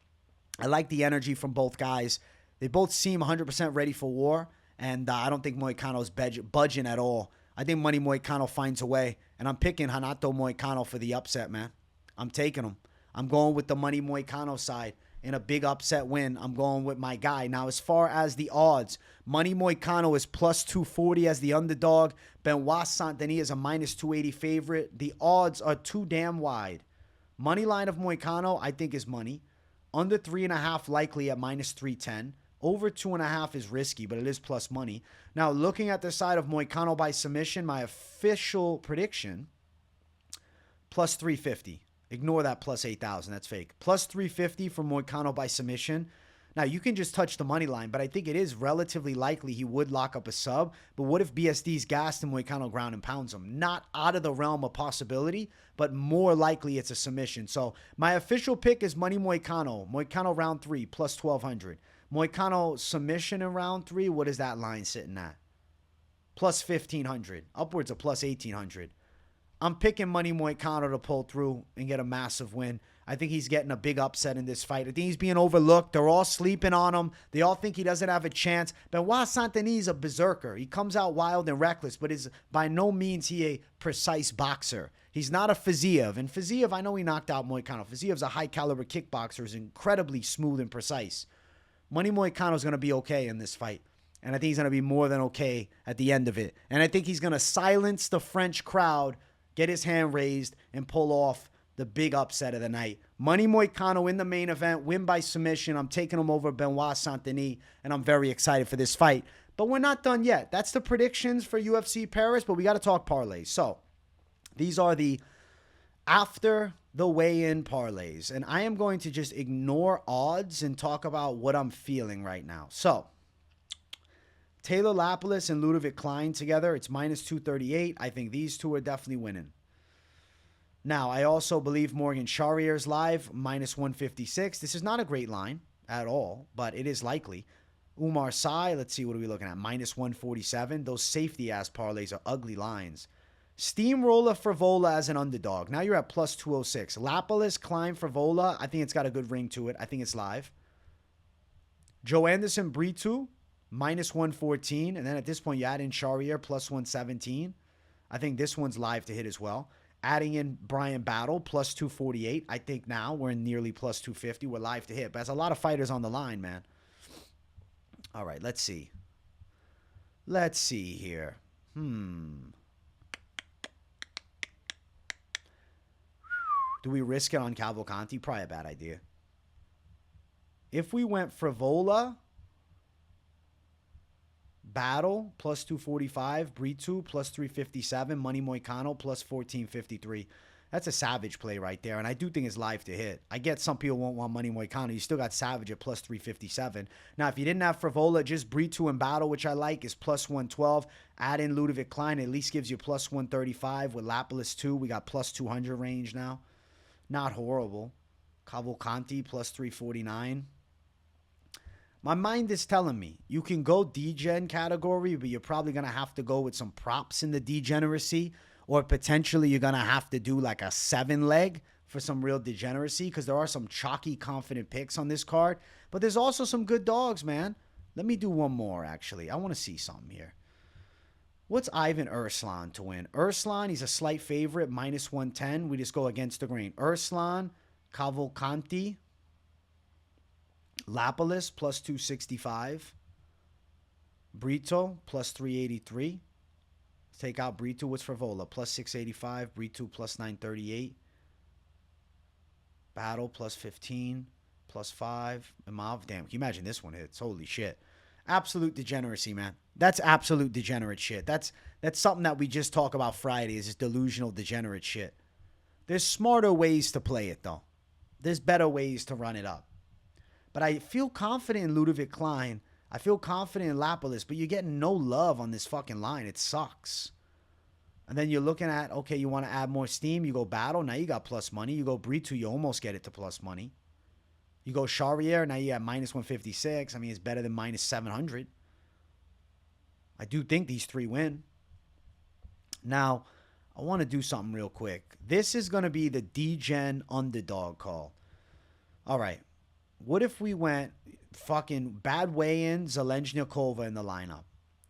I like the energy from both guys. They both seem 100% ready for war. And I don't think Moicano's budging at all. I think Money Moicano finds a way. And I'm picking Renato Moicano for the upset, man. I'm taking him. I'm going with the Money Moicano side. In a big upset win, I'm going with my guy. Now, as far as the odds, Money Moicano is plus 240 as the underdog. Benoit Saint-Denis is a minus 280 favorite. The odds are too damn wide. Money line of Moicano, I think, is money. Under 3.5 likely at minus 310. Over 2.5 is risky, but it is plus money. Now, looking at the side of Moicano by submission, my official prediction, plus 350. Ignore that plus 8,000. That's fake. Plus 350 for Moicano by submission. Now, you can just touch the money line, but I think it is relatively likely he would lock up a sub. But what if BSD's gassed and Moicano ground and pounds him? Not out of the realm of possibility, but more likely it's a submission. So my official pick is Money Moicano. Moicano round 3, plus 1,200. Moicano submission in round 3, what is that line sitting at? Plus 1,500. Upwards of plus 1,800. I'm picking Money Moicano to pull through and get a massive win. I think he's getting a big upset in this fight. I think he's being overlooked. They're all sleeping on him. They all think he doesn't have a chance. Benoit Saint-Denis is a berserker. He comes out wild and reckless, but is by no means he a precise boxer. He's not a Fiziev. And Fiziev, I know he knocked out Moicano. Fiziev's a high-caliber kickboxer. He's incredibly smooth and precise. Money Moicano's going to be okay in this fight. And I think he's going to be more than okay at the end of it. And I think he's going to silence the French crowd, get his hand raised, and pull off the big upset of the night. Money Moicano in the main event, win by submission. I'm taking him over Benoit Saint-Denis, and I'm very excited for this fight. But we're not done yet. That's the predictions for UFC Paris, but we got to talk parlays. So these are the after the weigh-in parlays, and I am going to just ignore odds and talk about what I'm feeling right now. So Taylor Lapilus and Ľudovít Klein together, it's minus 238. I think these two are definitely winning. Now, I also believe Morgan Charriere's live, minus 156. This is not a great line at all, but it is likely. Oumar Sy, let's see, what are we looking at? Minus 147. Those safety-ass parlays are ugly lines. Steamroller Frevola as an underdog. Now you're at plus 206. Lapilus, Klein, Frevola, I think it's got a good ring to it. I think it's live. Joe Anderson, Brito, minus 114. And then at this point, you add in Charriere, plus 117. I think this one's live to hit as well. Adding in Bryan Battle, plus 248. I think now we're in nearly plus 250. We're live to hit. But there's a lot of fighters on the line, man. All right, let's see. Let's see here. Do we risk it on Cavalcanti? Probably a bad idea. If we went Frevola, Battle, plus 245, Brito, plus 357, Money Moicano, plus 1453. That's a savage play right there, and I do think it's live to hit. I get some people won't want Money Moicano. You still got Savage at plus 357. Now, if you didn't have Frevola, just Brito and Battle, which I like, is plus 112. Add in Ľudovít Klein, at least gives you plus 135. With Lapilus, too, we got plus 200 range now. Not horrible. Cavalcanti, plus 349. My mind is telling me you can go degen category, but you're probably going to have to go with some props in the degeneracy, or potentially you're going to have to do like a 7-leg for some real degeneracy, because there are some chalky, confident picks on this card. But there's also some good dogs, man. Let me do one more, actually. I want to see something here. What's Ivan Erslan to win? Erslan, he's a slight favorite, minus 110. We just go against the grain. Erslan, Cavalcanti, Lapilus, plus 265. Brito, plus 383. Take out Brito. What's Frevola? Plus 685. Brito plus 938. Battle plus 15. Plus 5. Imavov. Damn, can you imagine this one hits? Holy shit. Absolute degeneracy, man. That's absolute degenerate shit. That's something that we just talk about Friday, is this delusional degenerate shit. There's smarter ways to play it, though. There's better ways to run it up. But I feel confident in Ľudovít Klein. I feel confident in Lapilus, but you're getting no love on this fucking line. It sucks. And then you're looking at, okay, you want to add more steam. You go Battle. Now you got plus money. You go Brito. You almost get it to plus money. You go Charriere. Now you have minus 156. I mean, it's better than minus 700. I do think these three win. Now, I want to do something real quick. This is going to be the D-Gen underdog call. All right. What if we went fucking bad weigh-in, Zheleznyakova in the lineup?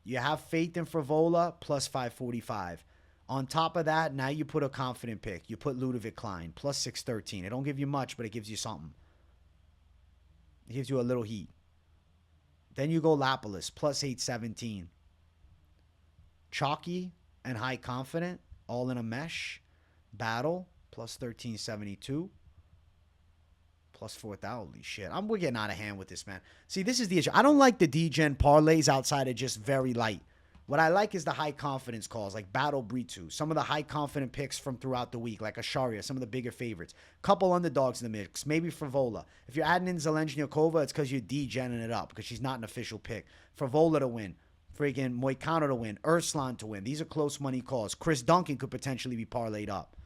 You have faith in Frevola, plus 545. On top of that, now you put a confident pick. You put Ľudovít Klein, plus 613. It don't give you much, but it gives you something. It gives you a little heat. Then you go Lapilus, plus 817. Chalky and high confident, all in a mesh. Battle, plus 1372. Plus 4,000. Holy shit. We're getting out of hand with this, man. See, this is the issue. I don't like the D-Gen parlays outside of just very light. What I like is the high confidence calls, like Battle Brito. Some of the high confident picks from throughout the week, like a Charriere, some of the bigger favorites. Couple underdogs in the mix. Maybe Frevola. If you're adding in Zheleznyakova, it's because you're D-Genning it up, because she's not an official pick. Frevola to win. Freaking Moicano to win. Erslan to win. These are close money calls. Chris Duncan could potentially be parlayed up.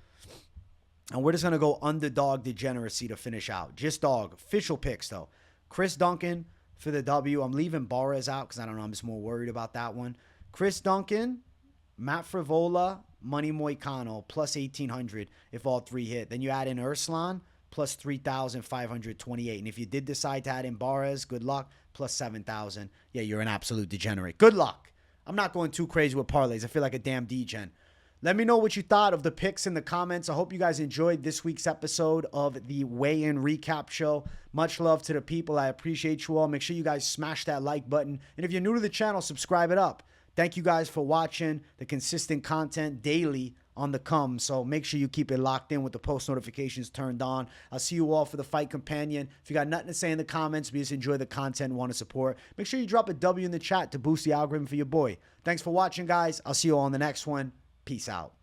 And we're just going to go underdog degeneracy to finish out. Just dog. Official picks, though. Chris Duncan for the W. I'm leaving Barez out because I don't know. I'm just more worried about that one. Chris Duncan, Matt Frevola, Money Moicano, plus 1,800 if all three hit. Then you add in Erslan, plus 3,528. And if you did decide to add in Barez, good luck, plus 7,000. Yeah, you're an absolute degenerate. Good luck. I'm not going too crazy with parlays. I feel like a damn D-Gen. Let me know what you thought of the picks in the comments. I hope you guys enjoyed this week's episode of the Weigh-In Recap Show. Much love to the people. I appreciate you all. Make sure you guys smash that like button. And if you're new to the channel, subscribe it up. Thank you guys for watching the consistent content daily on the come. So make sure you keep it locked in with the post notifications turned on. I'll see you all for the Fight Companion. If you got nothing to say in the comments, we just enjoy the content and want to support, make sure you drop a W in the chat to boost the algorithm for your boy. Thanks for watching, guys. I'll see you all on the next one. Peace out.